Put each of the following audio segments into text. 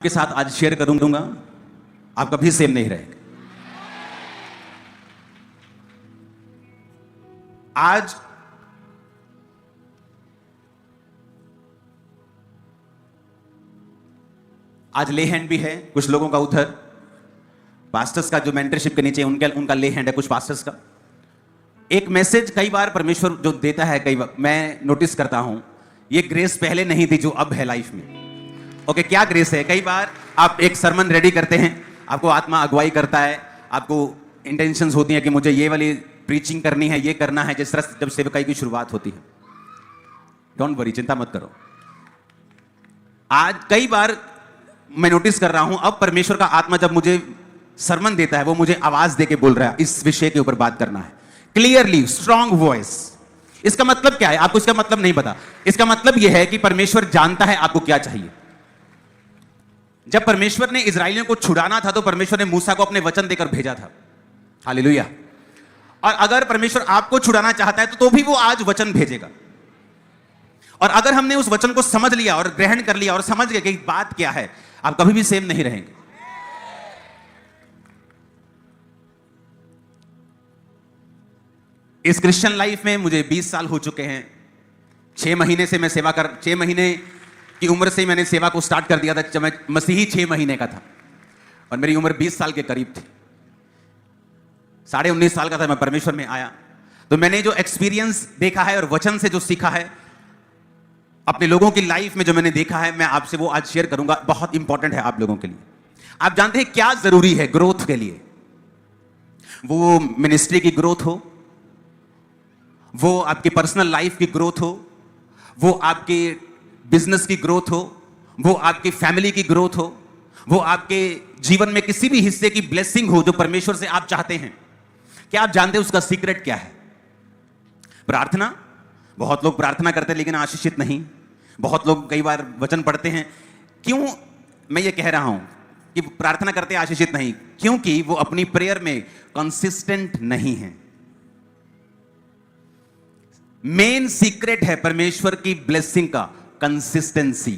के साथ आज शेयर करूंगा, आप कभी सेम नहीं रहेंगे। आज ले हैंड भी है कुछ लोगों का, उधर पास्टर्स का जो मेंटरशिप के नीचे उनका ले हैंड है कुछ पास्टर्स का। एक मैसेज कई बार परमेश्वर जो देता है, कई बार मैं नोटिस करता हूं, ये ग्रेस पहले नहीं थी जो अब है लाइफ में। ओके, क्या ग्रेस है? कई बार आप एक सरमन रेडी करते हैं, आपको आत्मा अगुवाई करता है, आपको इंटेंशंस होती है कि मुझे ये वाली प्रीचिंग करनी है, ये करना है, जिस तरह जब सेवकाई की शुरुआत होती है। डोंट वरी, चिंता मत करो। आज कई बार मैं नोटिस कर रहा हूं, अब परमेश्वर का आत्मा जब मुझे सरमन देता है, वो मुझे आवाज देके बोल रहा है इस विषय के ऊपर बात करना है, क्लियरली, स्ट्रॉन्ग वॉइस। इसका मतलब क्या है? आपको इसका मतलब नहीं पता। इसका मतलब यह है कि परमेश्वर जानता है आपको क्या चाहिए। जब परमेश्वर ने इजराइलियों को छुड़ाना था तो परमेश्वर ने मूसा को अपने वचन देकर भेजा था। हालेलुया। और अगर परमेश्वर आपको छुड़ाना चाहता है तो भी वो आज वचन भेजेगा। और अगर हमने उस वचन को समझ लिया और ग्रहण कर लिया और समझ गए कि बात क्या है, आप कभी भी सेम नहीं रहेंगे। इस क्रिश्चियन लाइफ में मुझे 20 साल हो चुके हैं। 6 महीने से मैं 6 महीने की उम्र से मैंने सेवा को स्टार्ट कर दिया था जब मैं मसीही 6 महीने का था और मेरी उम्र 20 साल के करीब थी। 19.5 साल का था मैं परमेश्वर में आया। तो मैंने जो एक्सपीरियंस देखा है और वचन से जो सीखा है, अपने लोगों की लाइफ में जो मैंने देखा है, मैं आपसे वो आज शेयर करूंगा। बहुत इंपॉर्टेंट है आप लोगों के लिए। आप जानते हैं क्या जरूरी है ग्रोथ के लिए? वो मिनिस्ट्री की ग्रोथ हो, वो आपकी पर्सनल लाइफ की ग्रोथ हो, वो आपके बिजनेस की ग्रोथ हो, वो आपकी फैमिली की ग्रोथ हो, वो आपके जीवन में किसी भी हिस्से की ब्लेसिंग हो जो परमेश्वर से आप चाहते हैं। क्या आप जानते हैं उसका सीक्रेट क्या है? प्रार्थना। बहुत लोग प्रार्थना करते हैं लेकिन आशीषित नहीं। बहुत लोग कई बार वचन पढ़ते हैं। क्यों मैं ये कह रहा हूं कि प्रार्थना करते हैं आशीषित नहीं? क्योंकि वो अपनी प्रेयर में कंसिस्टेंट नहीं है। मेन सीक्रेट है परमेश्वर की ब्लेसिंग का कंसिस्टेंसी।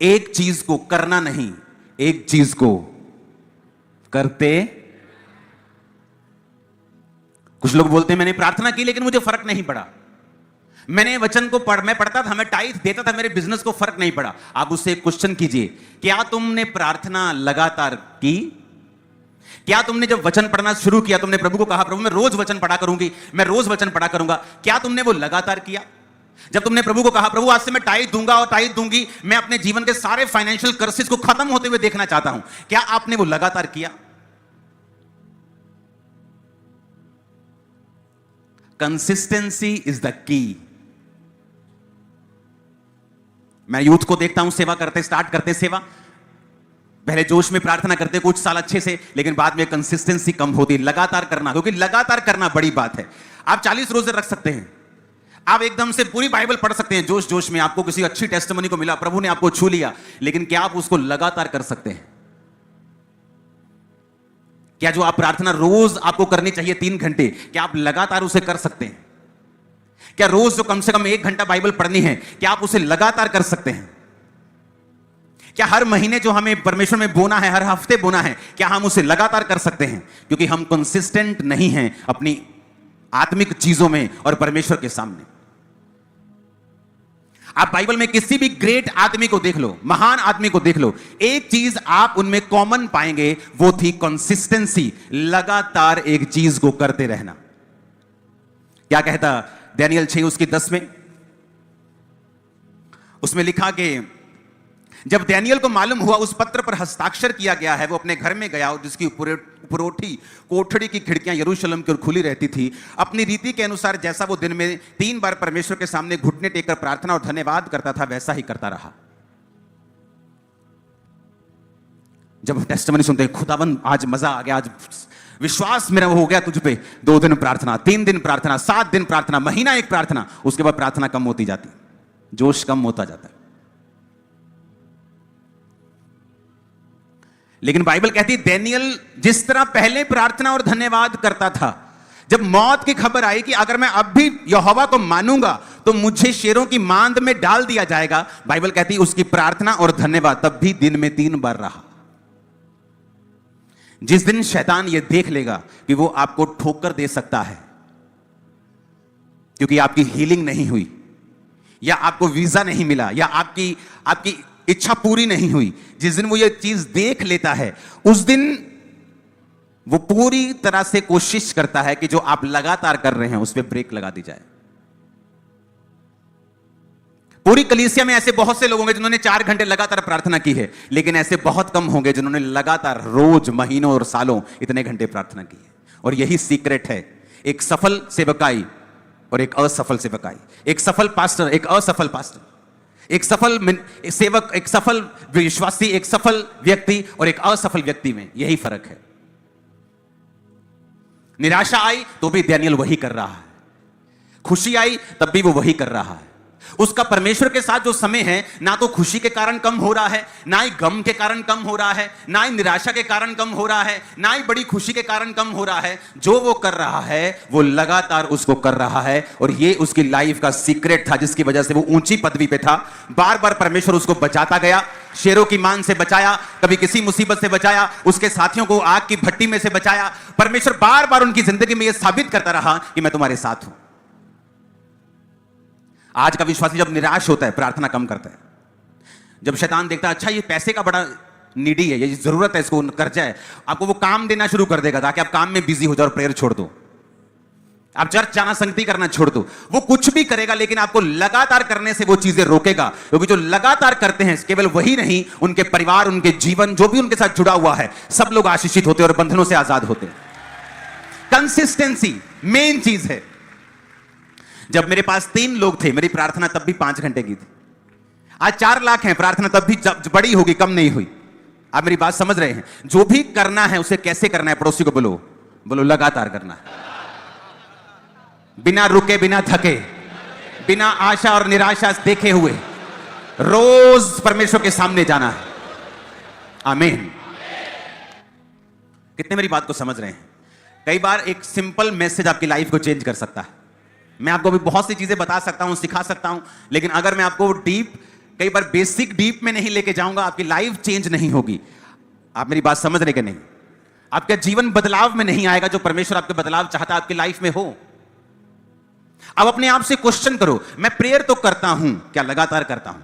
एक चीज को करना नहीं, एक चीज को करते। कुछ लोग बोलते हैं मैंने प्रार्थना की लेकिन मुझे फर्क नहीं पड़ा। मैंने वचन को मैं पढ़ता था, मैं टाइथ देता था, मेरे बिजनेस को फर्क नहीं पड़ा। आप उससे एक क्वेश्चन कीजिए, क्या तुमने प्रार्थना लगातार की? क्या तुमने जब वचन पढ़ना शुरू किया, तुमने प्रभु को कहा प्रभु मैं रोज वचन पढ़ा करूंगी, मैं रोज वचन पढ़ा करूंगा, क्या तुमने वो लगातार किया? जब तुमने प्रभु को कहा प्रभु आज से मैं टाइथ दूंगा और टाइथ दूंगी, मैं अपने जीवन के सारे फाइनेंशियल कर्सेस को खत्म होते हुए देखना चाहता हूं, क्या आपने वो लगातार किया? Consistency is the key. मैं यूथ को देखता हूं सेवा करते, स्टार्ट करते सेवा, पहले जोश में प्रार्थना करते कुछ साल अच्छे से, लेकिन बाद में कंसिस्टेंसी कम होती। लगातार करना, क्योंकि लगातार करना बड़ी बात है। आप 40 रोजे रख सकते हैं, आप एकदम से पूरी बाइबल पढ़ सकते हैं जोश जोश में, आपको किसी अच्छी टेस्टिमनी को मिला, प्रभु ने आपको छू लिया, लेकिन क्या आप उसको लगातार कर सकते हैं? क्या जो आप प्रार्थना रोज आपको करनी चाहिए 3 घंटे, क्या आप लगातार उसे कर सकते हैं? क्या रोज जो कम से कम 1 घंटा बाइबल पढ़नी है, क्या आप उसे लगातार कर सकते हैं? क्या हर महीने जो हमें परमेश्वर में बोना है, हर हफ्ते बोना है, क्या हम उसे लगातार कर सकते हैं? क्योंकि हम कंसिस्टेंट नहीं हैं अपनी आत्मिक चीजों में और परमेश्वर के सामने। आप बाइबल में किसी भी ग्रेट आदमी को देख लो, महान आदमी को देख लो, एक चीज आप उनमें कॉमन पाएंगे, वो थी कंसिस्टेंसी, लगातार एक चीज को करते रहना। क्या कहता दानियल 6 उसकी 10 में? उसमें लिखा कि जब दानियल को मालूम हुआ उस पत्र पर हस्ताक्षर किया गया है, वो अपने घर में गया, जिसकी उपरोठी कोठड़ी की खिड़कियां यरूशलेम की ओर खुली रहती थी। अपनी रीति के अनुसार जैसा वो दिन में 3 बार परमेश्वर के सामने घुटने टेककर प्रार्थना और धन्यवाद करता था, वैसा ही करता रहा। जब टेस्टिमनी सुनते हैं, खुदावन आज मजा आ गया, आज विश्वास मेरा हो गया तुझ पे, 2 दिन प्रार्थना, 3 दिन प्रार्थना, 7 दिन प्रार्थना, महीना एक प्रार्थना, उसके बाद प्रार्थना कम होती जाती, जोश कम होता जाता है। लेकिन बाइबल कहती दानियल जिस तरह पहले प्रार्थना और धन्यवाद करता था, जब मौत की खबर आई कि अगर मैं अब भी यहोवा को मानूंगा तो मुझे शेरों की मांद में डाल दिया जाएगा। बाइबल कहती है उसकी प्रार्थना और धन्यवाद तब भी दिन में 3 बार रहा। जिस दिन शैतान यह देख लेगा कि वो आपको ठोकर दे सकता है क्योंकि आपकी हीलिंग नहीं हुई, या आपको वीजा नहीं मिला, या आपकी इच्छा पूरी नहीं हुई, जिस दिन वो ये चीज देख लेता है, उस दिन वो पूरी तरह से कोशिश करता है कि जो आप लगातार कर रहे हैं उस पर ब्रेक लगा दी जाए। पूरी कलीसिया में ऐसे बहुत से लोग होंगे जिन्होंने 4 घंटे लगातार प्रार्थना की है, लेकिन ऐसे बहुत कम होंगे जिन्होंने लगातार रोज, महीनों और सालों इतने घंटे प्रार्थना की है। और यही सीक्रेट है एक सफल सेवकाई और एक असफल सेवकाई, एक सफल पास्टर, एक असफल पास्टर, एक सफल सेवक, एक सफल विश्वासी, एक सफल व्यक्ति और एक असफल व्यक्ति में यही फर्क है। निराशा आई तो भी दानियल वही कर रहा है, खुशी आई तब भी वो वही कर रहा है। उसका परमेश्वर के साथ जो समय है, ना तो खुशी के कारण कम हो रहा है, ना ही गम के कारण कम हो रहा है, ना ही निराशा के कारण कम हो रहा है, ना ही बड़ी खुशी के कारण कम हो रहा है। जो वो कर रहा है वो लगातार उसको कर रहा है, और ये उसकी लाइफ का सीक्रेट था जिसकी वजह से वो ऊंची पदवी पे था। बार बार परमेश्वर उसको बचाता गया, शेरों की मान से बचाया, कभी किसी मुसीबत से बचाया, उसके साथियों को आग की भट्टी में से बचाया। परमेश्वर बार बार उनकी जिंदगी में यह साबित करता रहा कि मैं तुम्हारे साथ हूं। आज का विश्वासी जब निराश होता है, प्रार्थना कम करता है। जब शैतान देखता है अच्छा ये पैसे का बड़ा नीडी है, ये जरूरत है, इसको कर्जा है, आपको वो काम देना शुरू कर देगा ताकि आप काम में बिजी हो जाओ और प्रेयर छोड़ दो, आप चर्च जाना, संगति करना छोड़ दो। वो कुछ भी करेगा लेकिन आपको लगातार करने से वो चीजें रोकेगा, क्योंकि जो लगातार करते हैं केवल वही नहीं, उनके परिवार, उनके जीवन, जो भी उनके साथ जुड़ा हुआ है, सब लोग आशीषित होते और बंधनों से आजाद होते। कंसिस्टेंसी मेन चीज है। जब मेरे पास 3 लोग थे, मेरी प्रार्थना तब भी 5 घंटे की थी। आज 4 लाख हैं, प्रार्थना तब भी बड़ी होगी, कम नहीं हुई। आप मेरी बात समझ रहे हैं? जो भी करना है उसे कैसे करना है? पड़ोसी को बोलो लगातार करना है, बिना रुके, बिना थके, बिना आशा और निराशा देखे हुए रोज परमेश्वर के सामने जाना है। आमीन। कितने मेरी बात को समझ रहे हैं? कई बार एक सिंपल मैसेज आपकी लाइफ को चेंज कर सकता है। मैं आपको भी बहुत सी चीजें बता सकता हूं, सिखा सकता हूं, लेकिन अगर मैं आपको डीप, कई बार बेसिक डीप में नहीं लेके जाऊंगा, आपकी लाइफ चेंज नहीं होगी। आप मेरी बात समझ रहे कि नहीं? आपका जीवन बदलाव में नहीं आएगा जो परमेश्वर आपके बदलाव चाहता है आपकी लाइफ में हो। अब अपने आप से क्वेश्चन करो, मैं प्रेयर तो करता हूं, क्या लगातार करता हूं?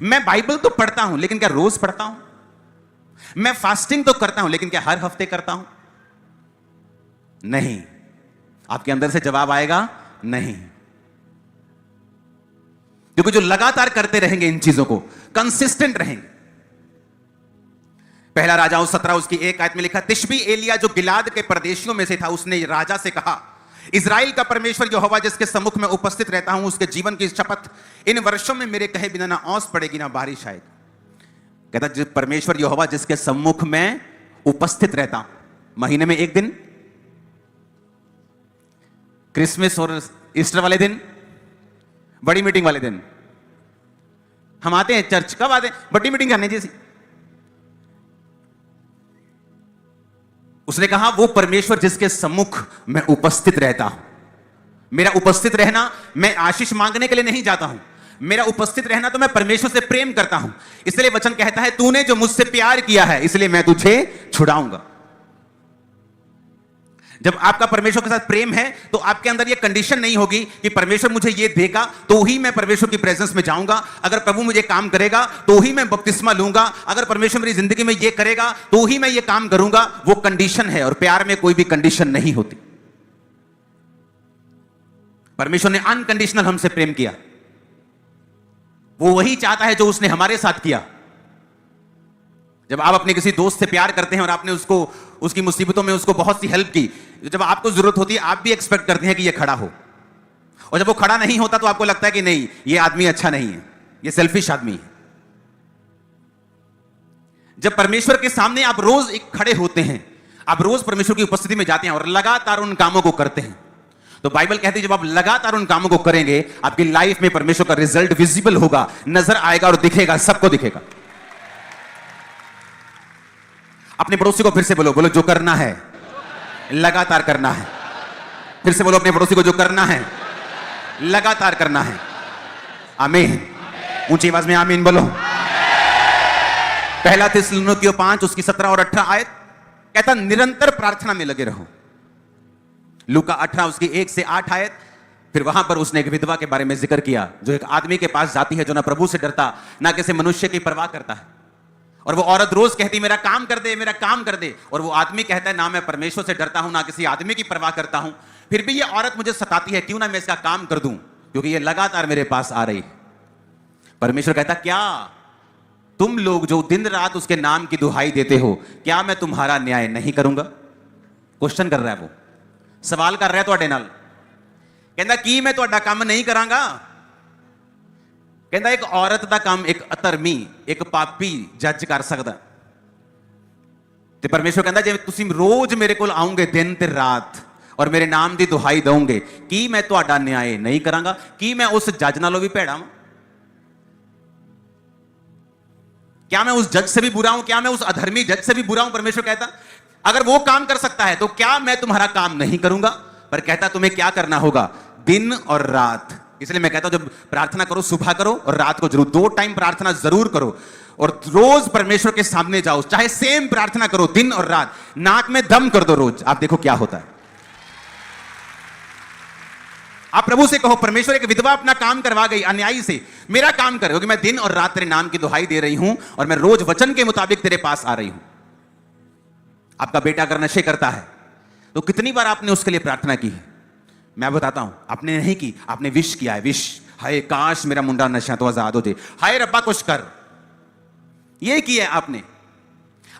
मैं बाइबल तो पढ़ता हूं, लेकिन क्या रोज पढ़ता हूं? मैं फास्टिंग तो करता हूं, लेकिन क्या हर हफ्ते करता हूं? नहीं। आपके अंदर से जवाब आएगा नहीं, क्योंकि जो लगातार करते रहेंगे इन चीजों को, कंसिस्टेंट रहेंगे। पहला राजाओं 17 उसकी 1 आयत में लिखा, तिशबी एलिया जो गिलाद के परदेशियों में से था, उसने राजा से कहा, इजराइल का परमेश्वर यहोवा जिसके सम्मुख में उपस्थित रहता हूं, उसके जीवन की शपथ, इन वर्षों में मेरे कहे बिना ना औस पड़ेगी ना बारिश आएगी। कहता परमेश्वर यहोवा जिसके सम्मुख में उपस्थित रहता हूं, महीने में 1 दिन, क्रिसमस और ईस्टर वाले दिन, बड़ी मीटिंग वाले दिन हम आते हैं चर्च। कब आते हैं? बड़ी मीटिंग करने जैसी। उसने कहा वो परमेश्वर जिसके सम्मुख मैं उपस्थित रहता हूं। मेरा उपस्थित रहना, मैं आशीष मांगने के लिए नहीं जाता हूं, मेरा उपस्थित रहना तो मैं परमेश्वर से प्रेम करता हूं। इसलिए वचन कहता है, तूने जो मुझसे प्यार किया है इसलिए मैं तुझे छुड़ाऊंगा। जब आपका परमेश्वर के साथ प्रेम है तो आपके अंदर यह कंडीशन नहीं होगी कि परमेश्वर मुझे यह देगा तो ही मैं परमेश्वर की प्रेजेंस में जाऊंगा, अगर प्रभु मुझे काम करेगा तो ही मैं बपतिस्मा लूंगा, अगर परमेश्वर मेरी जिंदगी में यह करेगा तो ही मैं यह काम करूंगा। वो कंडीशन है, और प्यार में कोई भी कंडीशन नहीं होती। परमेश्वर ने अनकंडीशनल हमसे प्रेम किया, वो वही चाहता है जो उसने हमारे साथ किया। जब आप अपने किसी दोस्त से प्यार करते हैं और आपने उसको, उसकी मुसीबतों में उसको बहुत सी हेल्प की, जब आपको जरूरत होती है आप भी एक्सपेक्ट करते हैं कि ये खड़ा हो, और जब वो खड़ा नहीं होता तो आपको लगता है कि नहीं ये आदमी अच्छा नहीं है, ये सेल्फिश आदमी है। जब परमेश्वर के सामने आप रोज एक खड़े होते हैं, आप रोज परमेश्वर की उपस्थिति में जाते हैं और लगातार उन कामों को करते हैं, तो बाइबल कहती है जब आप लगातार उन कामों को करेंगे आपकी लाइफ में परमेश्वर का रिजल्ट विजिबल होगा, नजर आएगा और दिखेगा, सबको दिखेगा। अपने पड़ोसी को फिर से बोलो जो करना है लगातार करना है। फिर से बोलो अपने पड़ोसी को, जो करना है लगातार करना है। आमीन। ऊंची आवाज में आमीन बोलो। पहला थिस्सलुनीकियों 5 उसकी 17 और 18 आयत कहता निरंतर प्रार्थना में लगे रहो। लूका 18 उसकी 1 से 8 आयत, फिर वहां पर उसने एक विधवा के बारे में जिक्र किया जो एक आदमी के पास जाती है जो ना प्रभु से डरता ना किसी मनुष्य की परवाह करता है। और वो औरत रोज कहती मेरा काम कर दे, मेरा काम कर दे। और वो आदमी कहता है ना मैं परमेश्वर से डरता हूं ना किसी आदमी की परवाह करता हूं, फिर भी ये औरत मुझे सताती है, क्यों ना मैं इसका काम कर दूं क्योंकि ये लगातार मेरे पास आ रही है। परमेश्वर कहता क्या तुम लोग जो दिन रात उसके नाम की दुहाई देते हो, क्या मैं तुम्हारा न्याय नहीं करूंगा? क्वेश्चन कर रहा है, वो सवाल कर रहा है ਤੁਹਾਡੇ ਨਾਲ। कहता कि मैं ਤੁਹਾਡਾ काम नहीं करांगा। कहता एक औरत का काम एक अधर्मी एक पापी जज कर सकता। ते परमेश्वर कहता जे तुसी रोज मेरे को आओगे दिन ते रात और मेरे नाम की दुहाई दोगे, कि मैं ਤੁਹਾਡਾ न्याय नहीं करांगा? कि मैं उस जज नालों भी भैड़ा हूं? क्या मैं उस जज से भी बुरा हूं? क्या मैं उस अधर्मी जज से भी बुरा हूं? परमेश्वर कहता अगर वो काम कर सकता है तो क्या मैं तुम्हारा काम नहीं करूंगा? पर कहता तुम्हें क्या करना होगा? दिन और रात। इसलिए मैं कहता हूं जब प्रार्थना करो सुबह करो और रात को जरूर, 2 टाइम प्रार्थना जरूर करो और रोज परमेश्वर के सामने जाओ, चाहे सेम प्रार्थना करो दिन और रात, नाक में दम कर दो रोज, आप देखो क्या होता है। आप प्रभु से कहो परमेश्वर एक विधवा अपना काम करवा गई अन्यायी से, मेरा काम कर, क्योंकि मैं दिन और रात तेरे नाम की दुहाई दे रही हूं और मैं रोज वचन के मुताबिक तेरे पास आ रही हूं। आपका बेटा अगर नशे करता है तो कितनी बार आपने उसके लिए प्रार्थना की है? मैं बताता हूं, आपने नहीं की, आपने विश किया है। विश, हाय काश मेरा मुंडा नशा तो आजाद हो जाए, हाय रब्बा कुछ कर, ये किया है आपने।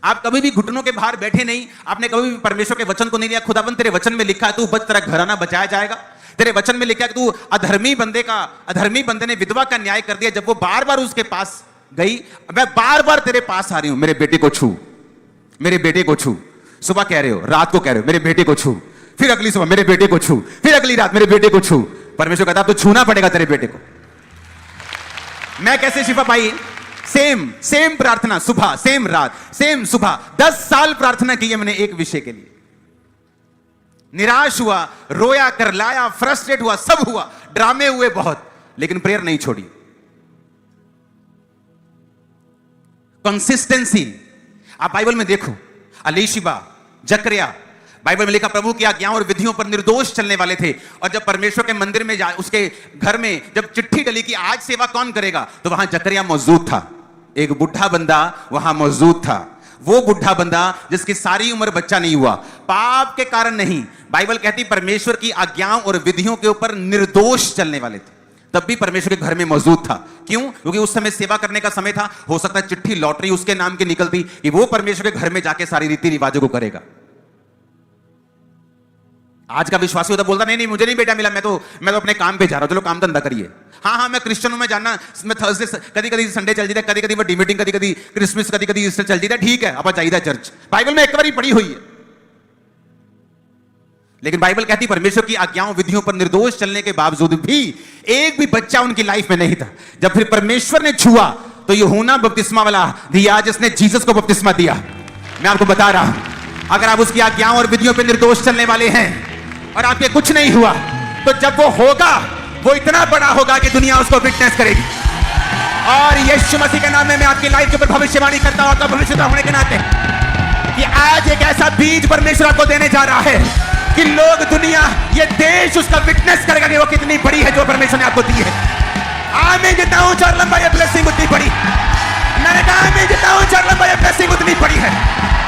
आप कभी भी घुटनों के बाहर बैठे नहीं, आपने कभी भी परमेश्वर के वचन को नहीं लिया। खुदाबंद तेरे वचन में लिखा है तू बच, तेरा घराना बचाया जाएगा। तेरे वचन में लिखा है कि तू अधर्मी बंदे ने विधवा का न्याय कर दिया। जब वो बार बार उसके पास गई, मैं बार बार तेरे पास आ रही हूं, मेरे बेटे को छू, मेरे बेटे को छू। सुबह कह रहे हो, रात को कह रहे हो मेरे बेटे को छू, फिर अगली सुबह मेरे बेटे को छू, फिर अगली रात मेरे बेटे को छू। परमेश्वर कहता तो छूना पड़ेगा तेरे बेटे को। मैं कैसे शिफा पाई? सेम प्रार्थना सुबह, सेम रात, सेम सुबह। 10 साल प्रार्थना की है मैंने एक विषय के लिए। निराश हुआ, रोया, करलाया, फ्रस्ट्रेट हुआ, सब हुआ, ड्रामे हुए बहुत, लेकिन प्रेयर नहीं छोड़ी। कंसिस्टेंसी। आप बाइबल में देखो, अलीशिबा, जकरिया, बाइबल में लिखा प्रभु की आज्ञाओं और विधियों पर निर्दोष चलने वाले थे। और जब परमेश्वर के मंदिर में उसके घर में जब चिट्ठी डली कि आज सेवा कौन करेगा, तो वहां जकरिया मौजूद था। एक बुढ़ा बंदा वहां मौजूद था, वो बुढ़ा बंदा जिसकी सारी उम्र बच्चा नहीं हुआ, पाप के कारण नहीं। बाइबल कहती परमेश्वर की आज्ञाओं और विधियों के ऊपर निर्दोष चलने वाले थे, तब भी परमेश्वर के घर में मौजूद था। क्यों? क्योंकि उस समय सेवा करने का समय था। हो सकता है चिट्ठी लॉटरी उसके नाम की निकलती कि वो परमेश्वर के घर में जाके सारी रीति रिवाजों को करेगा। आज का विश्वासी होता बोलता नहीं मुझे नहीं बेटा मिला, मैं तो अपने काम पे जा रहा हूं, चलो काम धंधा करिए। हाँ मैं क्रिश्चियन हूं, मैं जानना, मैं थर्सडे कभी संडे चल जाता, कभी वड्डी मीटिंग, कभी क्रिसमस, कभी ईस्टर चल जाता, ठीक है आप चाहिए चर्च। बाइबल में एक बार पढ़ी हुई है, लेकिन बाइबल कहती परमेश्वर की आज्ञाओं विधियों पर निर्दोष चलने के बावजूद भी एक भी बच्चा उनकी लाइफ में नहीं था। जब फिर परमेश्वर ने छुआ तो यूहन्ना बपतिस्मा वाला दिया जिसने जीसस को बपतिस्मा दिया। मैं आपको बता रहा हूं, अगर आप उसकी आज्ञाओं और विधियों पर निर्दोष चलने वाले हैं और आपके कुछ नहीं हुआ, तो जब वो होगा वो इतना बड़ा होगा कि दुनिया उसको विटनेस करेगी। और यीशु मसीह के नाम में मैं आपकी लाइफ के ऊपर भविष्यवाणी करता हूं, आपका भविष्यता होने के नाते, कि आज एक ऐसा बीज परमेश्वर आपको देने जा रहा है कि लोग, दुनिया, ये देश उसका विटनेस करेगा कि वो कितनी बड़ी है जो परमेश्वर ने आपको दी है। आमीन। जितना ऊंचा और लंबा ये ब्लेसिंग उतनी बड़ी, मैंने कहा आमीन, जितना ऊंचा और लंबा ये ब्लेसिंग उतनी बड़ी है।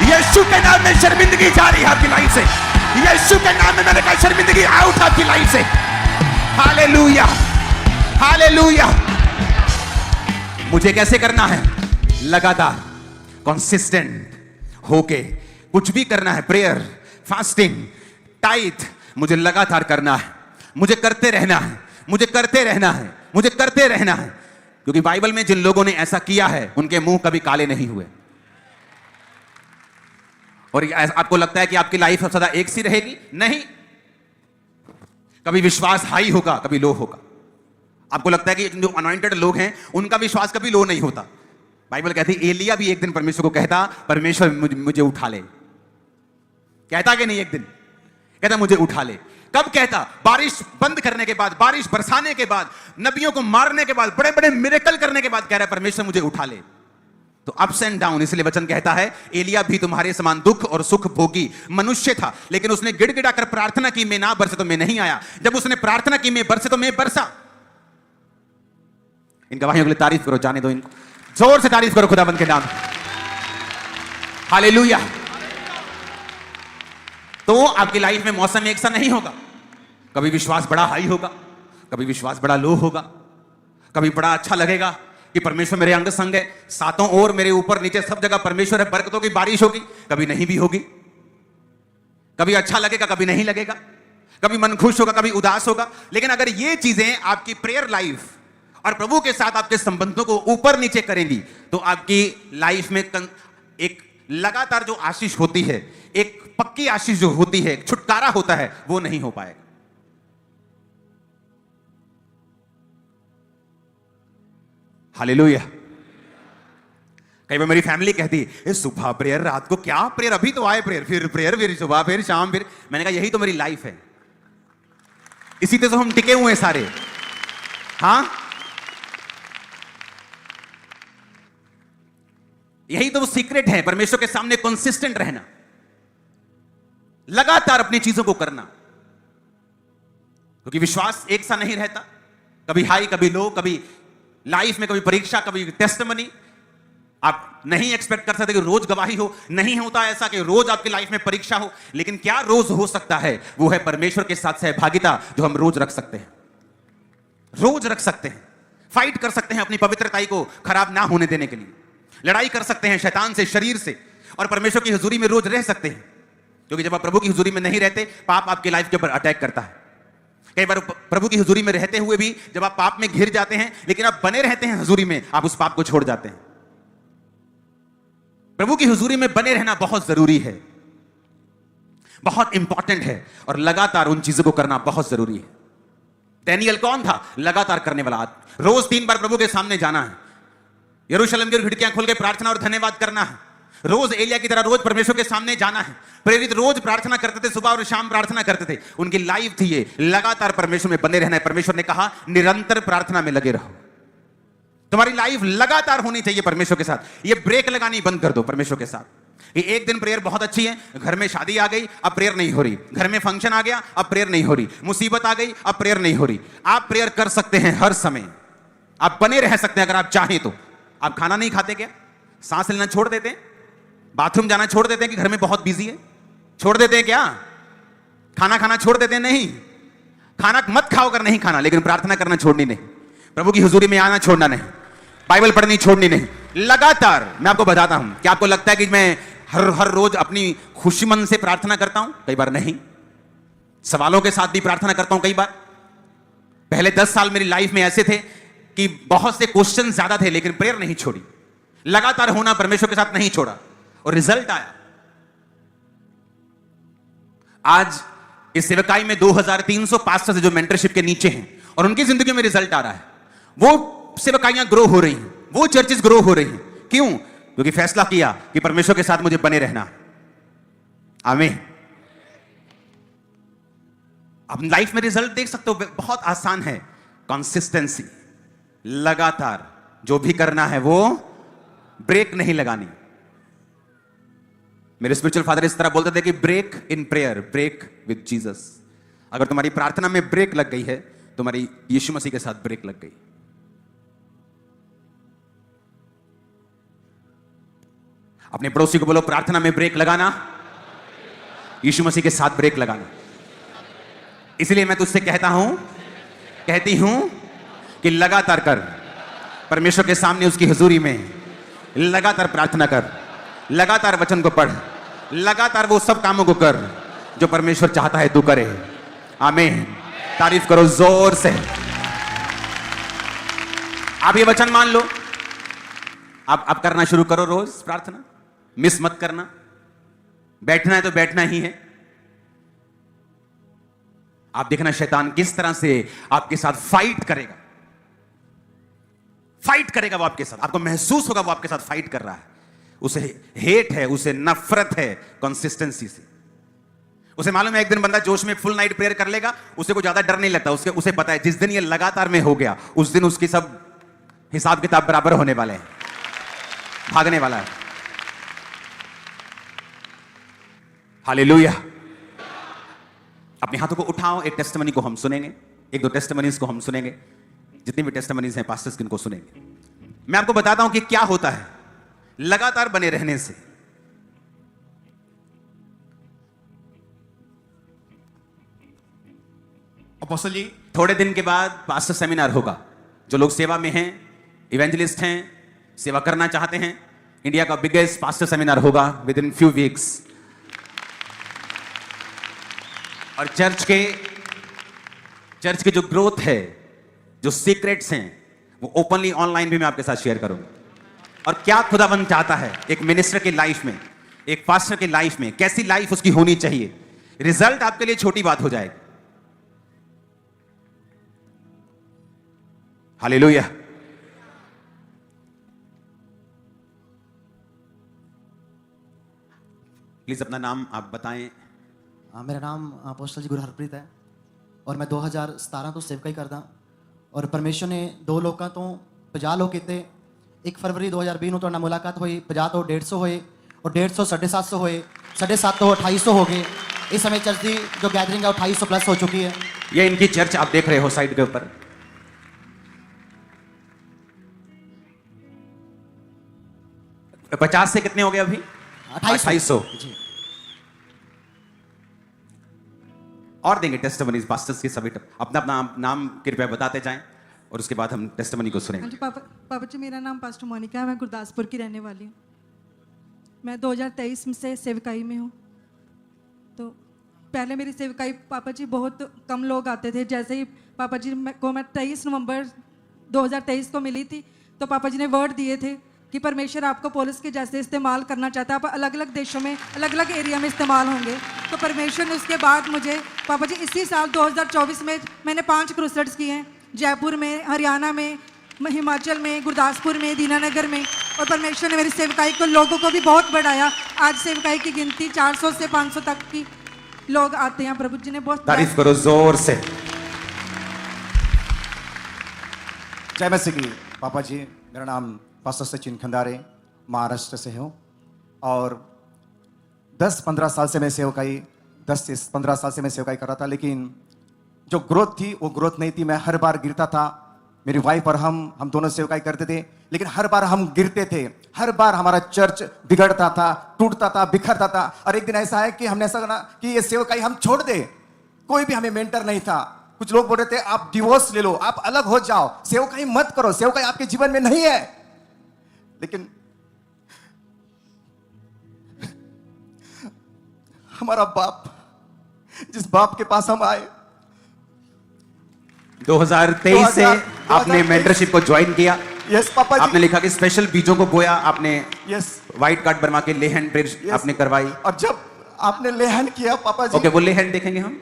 यीशु के नाम में शर्मिंदगी जा रही है आपकी लाइफ से, यीशु के नाम में मैंने कहा शर्मिंदगी आउट आपकी लाइफ से। Hallelujah, hallelujah. मुझे कैसे करना है? लगातार कंसिस्टेंट होके कुछ भी करना है। प्रेयर, फास्टिंग, टाइथ, मुझे लगातार करना है, मुझे करते रहना है, मुझे करते रहना है, मुझे करते रहना है। क्योंकि बाइबल में जिन लोगों ने ऐसा किया है उनके मुंह कभी काले नहीं हुए। और आपको लगता है कि आपकी लाइफ सदा एक सी रहेगी? नहीं, कभी विश्वास हाई होगा, कभी लो होगा। आपको लगता है कि जो अनॉइंटेड लोग हैं उनका विश्वास कभी लो नहीं होता। बाइबल कहती एलिया भी एक दिन परमेश्वर को कहता परमेश्वर मुझे उठा ले, कहता कि नहीं? एक दिन कहता मुझे उठा ले। कब कहता? बारिश बंद करने के बाद, बारिश बरसाने के बाद, नबियों को मारने के बाद, बड़े बड़े मिरेकल करने के बाद कह रहा है परमेश्वर मुझे उठा ले। तो अप्स एंड डाउन, इसलिए वचन कहता है एलिया भी तुम्हारे समान दुख और सुख भोगी मनुष्य था, लेकिन उसने गिड़गिड़ा कर प्रार्थना की, मैं ना बरसे तो मैं नहीं आया। जब उसने प्रार्थना की मैं बरसे तो मैं बरसा। इन गवाहियों के लिए तारीफ करो, जाने दो इनको, जोर से तारीफ करो खुदावंद के नाम। हालेलुया। तो आपकी लाइफ में मौसम एक सा नहीं होगा। कभी विश्वास बड़ा हाई होगा, कभी विश्वास बड़ा लो होगा, कभी बड़ा अच्छा लगेगा कि परमेश्वर मेरे अंग संग है, सातों ओर मेरे ऊपर नीचे सब जगह परमेश्वर है, बरकतों की बारिश होगी। कभी नहीं भी होगी, कभी अच्छा लगेगा, कभी नहीं लगेगा, कभी मन खुश होगा, कभी उदास होगा। लेकिन अगर ये चीजें आपकी प्रेयर लाइफ और प्रभु के साथ आपके संबंधों को ऊपर नीचे करेंगी, तो आपकी लाइफ में एक लगातार जो आशीष होती है, एक पक्की आशीष जो होती है, एक छुटकारा होता है, वो नहीं हो पाएगा। हालेलुया। कई बार मेरी फैमिली कहती है सुबह प्रेयर, रात को क्या प्रेयर, अभी तो आए प्रेयर, फिर सुबह, फिर शाम, फिर। मैंने कहा यही तो मेरी लाइफ है, इसी तरह तो हम टिके हुए हैं सारे। हाँ, यही तो वो सीक्रेट है, परमेश्वर के सामने कंसिस्टेंट रहना, लगातार अपनी चीजों को करना। क्योंकि विश्वास एक सा नहीं रहता, कभी हाई, कभी लो, कभी लाइफ में कभी परीक्षा, कभी टेस्टिमनी। आप नहीं एक्सपेक्ट कर सकते कि रोज गवाही हो, नहीं होता ऐसा कि रोज आपकी लाइफ में परीक्षा हो। लेकिन क्या रोज हो सकता है, वो है परमेश्वर के साथ सहभागिता, जो हम रोज रख सकते हैं, रोज रख सकते हैं। फाइट कर सकते हैं अपनी पवित्रताई को खराब ना होने देने के लिए, लड़ाई कर सकते हैं शैतान से, शरीर से, और परमेश्वर की हुजूरी में रोज रह सकते हैं। क्योंकि जब आप प्रभु की हुजूरी में नहीं रहते, पाप आपकी लाइफ के ऊपर अटैक करता है। कई बार प्रभु की हुजूरी में रहते हुए भी जब आप पाप में घिर जाते हैं, लेकिन आप बने रहते हैं हुजूरी में, आप उस पाप को छोड़ जाते हैं। प्रभु की हुजूरी में बने रहना बहुत जरूरी है, बहुत इंपॉर्टेंट है, और लगातार उन चीजों को करना बहुत जरूरी है। डैनियल कौन था? लगातार करने वाला आदमी। रोज 3 बार प्रभु के सामने जाना है, यरूशलेम की खिड़कियां खोल के प्रार्थना और धन्यवाद करना है। रोज एलिया की तरह रोज परमेश्वर के सामने जाना है। प्रेरित रोज प्रार्थना करते थे, सुबह और शाम प्रार्थना करते थे। उनकी लाइफ थी ये, लगातार परमेश्वर में बने रहना है। परमेश्वर ने कहा निरंतर प्रार्थना में लगे रहो। तुम्हारी लाइफ लगातार होनी चाहिए परमेश्वर के साथ। ये ब्रेक लगानी बंद कर दो परमेश्वर के साथ। ये एक दिन प्रेयर बहुत अच्छी है, घर में शादी आ गई, अब प्रेयर नहीं हो रही। घर में फंक्शन आ गया, अब प्रेयर नहीं हो रही। मुसीबत आ गई, अब प्रेयर नहीं हो रही। आप प्रेयर कर सकते हैं हर समय, आप बने रह सकते हैं अगर आप चाहें तो। आप खाना नहीं खाते क्या? सांस लेना छोड़ देते हैं? बाथरूम जाना छोड़ देते हैं कि घर में बहुत बिजी है? छोड़ देते हैं क्या? खाना खाना छोड़ देते हैं? नहीं, खाना मत खाओ अगर नहीं खाना, लेकिन प्रार्थना करना छोड़नी नहीं, प्रभु की हुजूरी में आना छोड़ना नहीं, बाइबल पढ़नी छोड़नी नहीं। लगातार मैं आपको बताता हूं, क्या आपको लगता है कि मैं हर रोज अपनी खुशी मन से प्रार्थना करता हूं? कई बार नहीं, सवालों के साथ भी प्रार्थना करता हूं कई बार। पहले 10 साल मेरी लाइफ में ऐसे थे कि बहुत से क्वेश्चन ज्यादा थे, लेकिन प्रेयर नहीं छोड़ी, लगातार होना परमेश्वर के साथ नहीं छोड़ा, और रिजल्ट आया। आज इस सेवकाई में 2300 पास्टर्स जो मेंटरशिप के नीचे हैं, और उनकी जिंदगी में रिजल्ट आ रहा है। वो सेवकाइयां ग्रो हो रही हैं, वो चर्चेस ग्रो हो रही हैं। क्यों? क्योंकि फैसला किया कि परमेश्वर के साथ मुझे बने रहना है। आमीन। अब लाइफ में रिजल्ट देख सकते हो, बहुत आसान है। कंसिस्टेंसी, लगातार जो भी करना है वो ब्रेक नहीं लगानी। मेरे स्पिरिचुअल फादर इस तरह बोलते थे कि break in prayer, break with Jesus. अगर तुम्हारी प्रार्थना में ब्रेक लग गई है, तुम्हारी यीशु मसीह के साथ ब्रेक लग गई। अपने पड़ोसी को बोलो, प्रार्थना में ब्रेक लगाना, यीशु मसीह के साथ ब्रेक लगाना। इसलिए मैं तुझसे कहती हूं कि लगातार कर, परमेश्वर के सामने उसकी हुजूरी में लगातार प्रार्थना कर, लगातार वचन को पढ़, लगातार वो सब कामों को कर जो परमेश्वर चाहता है तू करे। आमीन। तारीफ करो जोर से। आप ये वचन मान लो, आप करना शुरू करो रोज प्रार्थना, मिस मत करना। बैठना है तो बैठना ही है। आप देखना शैतान किस तरह से आपके साथ फाइट करेगा, फाइट करेगा वो आपके साथ। आपको महसूस होगा वो आपके साथ फाइट कर रहा है। उसे हेट है, उसे नफरत है कंसिस्टेंसी से। उसे मालूम है एक दिन बंदा जोश में फुल नाइट प्रेयर कर लेगा, उसे को ज्यादा डर नहीं लगता, उसे पता है जिस दिन ये लगातार में हो गया उस दिन उसकी सब हिसाब किताब बराबर होने वाले हैं, भागने वाला है। हालेलुया। अपने हाथों को उठाओ, एक टेस्टिमनी को हम सुनेंगे, एक दो टेस्टिमनीज को हम सुनेंगे, जितनी भी टेस्टिमनीज हैं पास्टर्स किनको सुनेंगे। मैं आपको बताता हूं कि क्या होता है लगातार बने रहने से। अपोस्टल जी, थोड़े दिन के बाद पास्टर सेमिनार होगा। जो लोग सेवा में हैं, इवेंजलिस्ट हैं, सेवा करना चाहते हैं, इंडिया का बिगेस्ट पास्टर सेमिनार होगा विद इन फ्यू वीक्स। और चर्च के जो ग्रोथ है, जो सीक्रेट्स हैं, वो ओपनली ऑनलाइन भी मैं आपके साथ शेयर करूंगा। और क्या खुदाबंद चाहता है एक मिनिस्टर की लाइफ में, एक पास्टर की लाइफ में, कैसी लाइफ उसकी होनी चाहिए। रिजल्ट आपके लिए छोटी बात हो जाएगी। हालेलुया। प्लीज अपना नाम आप बताएं। मेरा नाम अपोस्टल जी गुरु हरप्रीत है और मैं 2017 ਤੋਂ ਸੇਵਕਾਈ ਕਰਦਾ ਔਰ ਪਰਮੇਸ਼ਰ ਨੇ 2 ਲੋਕਾਂ ਤੋਂ 50 ਲੋਕ ਕੀਤੇ। 1 ਫਰਵਰੀ 2020 ਨੂੰ ਤੁਹਾਡਾ ਮੁਲਾਕਾਤ ਹੋਈ, 50 ਤੋਂ 150 ਹੋਏ ਔਰ 150 750 ਹੋਏ, 750 ਤੋਂ 2800 ਹੋ गए। इस समय चर्च की जो गैदरिंग है 2800 प्लस हो चुकी है। ये इनकी चर्च आप देख रहे हो साइड के ऊपर। तो 50 से कितने हो गए अभी? 2800। और देंगे टेस्टिमनीज पास्टर्स के सभी। अपना अपना नाम कृपया बताते जाएं और उसके बाद हम टेस्टिमनी को सुनेंगे। हाँ जी पापा जी, मेरा नाम पास्टर मोनिका है, मैं गुरदासपुर की रहने वाली हूँ। मैं 2023 में से सेवकाई में हूँ। तो पहले मेरी सेवकाई पापा जी बहुत कम लोग आते थे। जैसे ही पापा जी को मैं 23 नवंबर 2023 को मिली थी तो पापा जी ने वर्ड दिए थे कि परमेश्वर आपको पौलुस के जैसे इस्तेमाल करना चाहता है, आप अलग अलग देशों में अलग अलग एरिया में इस्तेमाल होंगे। तो परमेश्वर ने उसके बाद मुझे पापा जी इसी साल 2024 में मैंने 5 क्रूसेड्स किए हैं, जयपुर में, हरियाणा में, हिमाचल में, गुरदासपुर में, दीनानगर में। और परमेश्वर ने मेरी सेवकाई को लोगों को भी बहुत बढ़ाया। आज सेवकाई की गिनती 400 से 500 तक की लोग आते हैं। प्रभु जी ने बहुत तारीफ करो जोर से। जय मसीह की। पापा जी, मेरा नाम पास्टर सचिन खंदारे, महाराष्ट्र से हूँ और 10-15 साल से मैं सेवकाई 10 से 15 साल से मैं सेवकाई कर रहा था। लेकिन जो ग्रोथ थी वो ग्रोथ नहीं थी। मैं हर बार गिरता था। मेरी वाइफ और हम दोनों सेवकाई करते थे, लेकिन हर बार हम गिरते थे। हर बार हमारा चर्च बिगड़ता था, टूटता था, बिखरता था। और एक दिन ऐसा है कि हमने ऐसा कहा कि ये सेवकाई हम छोड़ दे। कोई भी हमें मेंटर नहीं था। कुछ लोग बोल रहे थे आप डिवोर्स ले लो, आप अलग हो जाओ, सेवकाई मत करो, सेवकाई आपके जीवन में नहीं है। लेकिन हमारा बाप, जिस बाप के पास हम आए 2023 से आपने मेंटरशिप को ज्वाइन किया। यस पापा जी। आपने लिखा कि स्पेशल बीजों को बोया आपने। यस। व्हाइट कार्ड बनवा के ले हैंड प्रेयर आपने करवाई। और जब आपने लेहन किया पापा जी। ओके, वो ले हैंड देखेंगे हम।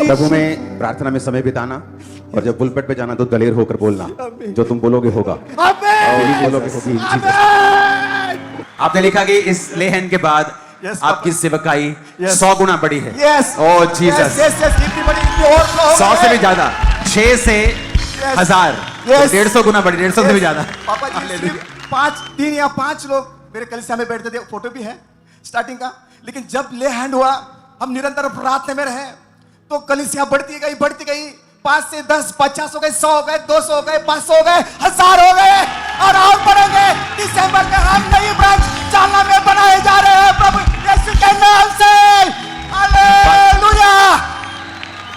प्रभु में प्रार्थना में समय बिताना और जब पुलपट पे जाना तो दलेर होकर बोलना, जो तुम बोलोगे होगा। बोलोगे होगी। आपने लिखा कि इस लेहन के बाद आपकी सेवकाई 100 गुना बड़ी है। ओह जीसस, 100 से भी ज्यादा, 6 से 1000, 150 गुना बड़ी, 150 से भी ज्यादा। पापा जी 3 या 5 लोग मेरे कलीसिया में बैठते थे, फोटो भी है स्टार्टिंग का। लेकिन जब ले हैंड हुआ, हम निरंतर प्रार्थना में रहे तो कलीसिया बढ़ती गई 5 से 10, 50 हो गए, 100 हो गए, 200 हो गए, 500 हो गए, 1000 हो गए और बढ़ेंगे। दिसंबर में हम नई ब्रांच चालना में बनाए जा रहे हैं प्रभु यीशु के नाम से। हालेलुया।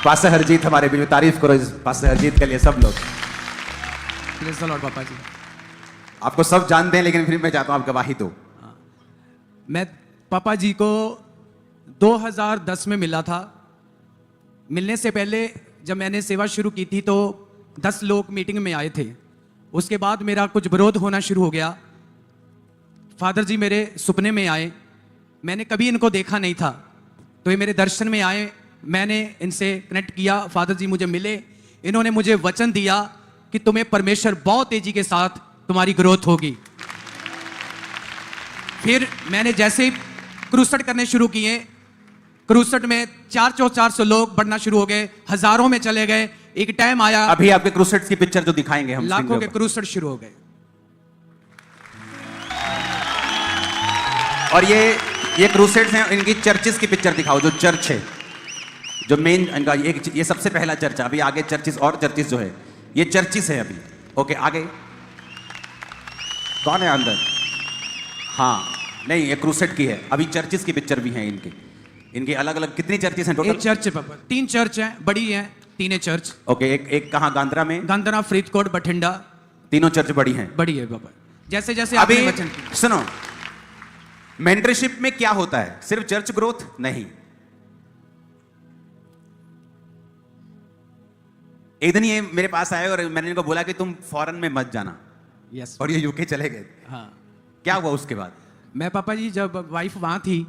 पास्टर हरजीत हमारे बीच में, तारीफ करो इस पास्टर हरजीत के लिए सब लोग। Praise the Lord. पापा जी, आपको सब जानते हैं लेकिन फिर मैं चाहता हूं आप गवाही दो। मैं पापा जी को 2010 में मिला था। मिलने से पहले जब मैंने सेवा शुरू की थी तो 10 लोग मीटिंग में आए थे। उसके बाद मेरा कुछ विरोध होना शुरू हो गया। फादर जी मेरे सपने में आए, मैंने कभी इनको देखा नहीं था, तो ये मेरे दर्शन में आए। मैंने इनसे कनेक्ट किया, फादर जी मुझे मिले, इन्होंने मुझे वचन दिया कि तुम्हें परमेश्वर बहुत तेजी के साथ तुम्हारी ग्रोथ होगी। फिर मैंने जैसे ही क्रूसेड करने शुरू किए, क्रूसेड में 400 लोग बढ़ना शुरू हो गए, हजारों में चले गए। एक टाइम आया, अभी आपके क्रूसेड्स की पिक्चर जो दिखाएंगे हम लाखों screen के पे। क्रूसेड शुरू हो गए। और ये क्रूसेड्स हैं, इनकी चर्चेस की पिक्चर दिखाओ, जो चर्च है, जो मेन इनका ये सबसे पहला चर्च है। अभी आगे चर्चेस और चर्चेस जो है, ये चर्चेस है अभी। ओके, आगे कौन है अंदर? हाँ, नहीं, ये क्रूसेड की है। अभी चर्चेस की पिक्चर भी है इनके अलग अलग। कितनी चर्चेस हैं टोटल? एक चर्च है पापा, 3 चर्च हैं, बड़ी हैं, 3 चर्च। ओके, एक कहाँ? गांधरा में? गांधरा, फरीदकोट, बठिंडा, तीनों चर्च बड़ी हैं। बड़ी है पापा। जैसे जैसे अभी आपने वचन किया। सुनो, मेंटरशिप में क्या होता है? सिर्फ चर्च ग्रोथ नहीं। एक दिन ये मेरे पास आए और मैंने इनको बोला कि तुम फॉरेन में मत जाना, यस। और ये यूके चले गए। हाँ, क्या हुआ उसके बाद? मैं पापा जी जब वाइफ वहाँ थी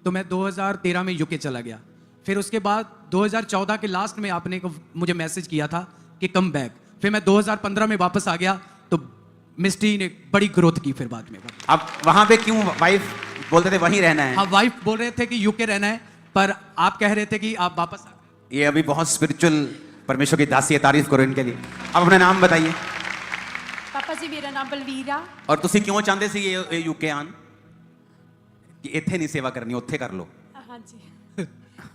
तो मैं 2013 में यूके चला गया। फिर उसके बाद 2014 के लास्ट में आपने मुझे मैसेज किया था कि कम बैक। फिर मैं 2015 में वापस आ गया तो मिस्टी ने बड़ी ग्रोथ की फिर बाद में। अब वहां पे क्यों वाइफ बोलते थे वहीं रहना है? हाँ, वाइफ बोल रहे थे कि यूके रहना है, पर आप कह रहे थे कि आप वापस आ। ये अभी बहुत स्पिरिचुअल, परमेश्वर की दासी है, तारीफ करो इनके लिए। अब अपना नाम बताइए। पापा जी मेरा नाम बलवीर आ। और तुसी क्यों चाहते सी ये यूके आन? कि ਇੱਥੇ ਨਹੀਂ ਸੇਵਾ ਕਰਨੀ, ਉੱਥੇ ਕਰ ਲਓ। ਹਾਂਜੀ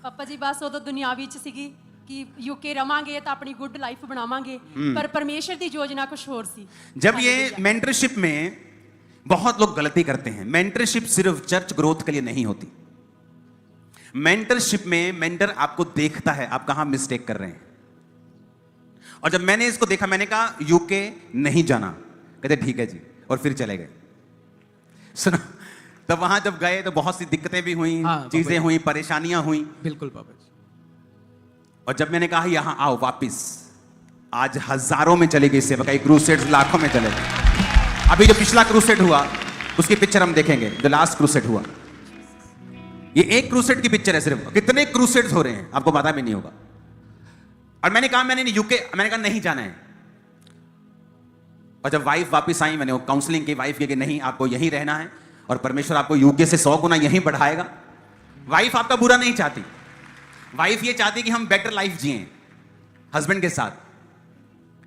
ਪਾਪਾ ਜੀ ਬਸ ਉਦੋਂ ਦੁਨਿਆਵੀ ਚ ਸੀਗੀ ਕਿ ਯੂਕੇ ਰਵਾਂਗੇ ਤਾਂ ਆਪਣੀ ਗੁੱਡ ਲਾਈਫ ਬਣਾਵਾਂਗੇ, ਪਰ ਪਰਮੇਸ਼ਰ ਦੀ ਯੋਜਨਾ ਕੁਝ ਹੋਰ ਸੀ। जब ये मेंटरशिप में बहुत लोग गलती करते हैं, मेंटरशिप सिर्फ चर्च ग्रोथ के लिए नहीं होती। मेंटरशिप में मेंटर आपको देखता है आप कहां मिस्टेक कर रहे हैं। और जब मैंने इसको देखा, मैंने कहा यूके नहीं जाना। कहते ठीक है जी, और फिर चले गए। सुनो, तब वहां जब गए तो बहुत सी दिक्कतें भी हुई, हाँ, चीजें हुई, परेशानियां हुई। बिल्कुल पापा जी। और जब मैंने कहा यहां आओ वापिस, आज हजारों में चली गई सेवा, कई क्रूसेड्स लाखों में चले गए। अभी जो पिछला क्रूसेड हुआ उसकी पिक्चर हम देखेंगे, जो लास्ट क्रूसेड हुआ। ये एक क्रूसेड की पिक्चर है सिर्फ, कितने क्रूसेड्स हो रहे हैं आपको पता भी नहीं होगा। और मैंने कहा मैंने नहीं जाना है। और जब वाइफ वापस आई, मैंने काउंसलिंग की, वाइफ की नहीं आपको यहीं रहना है और परमेश्वर आपको यूके से 100 गुना यहीं बढ़ाएगा। वाइफ आपका बुरा नहीं चाहती, वाइफ ये चाहती कि हम बेटर लाइफ जिएं हस्बैंड के साथ।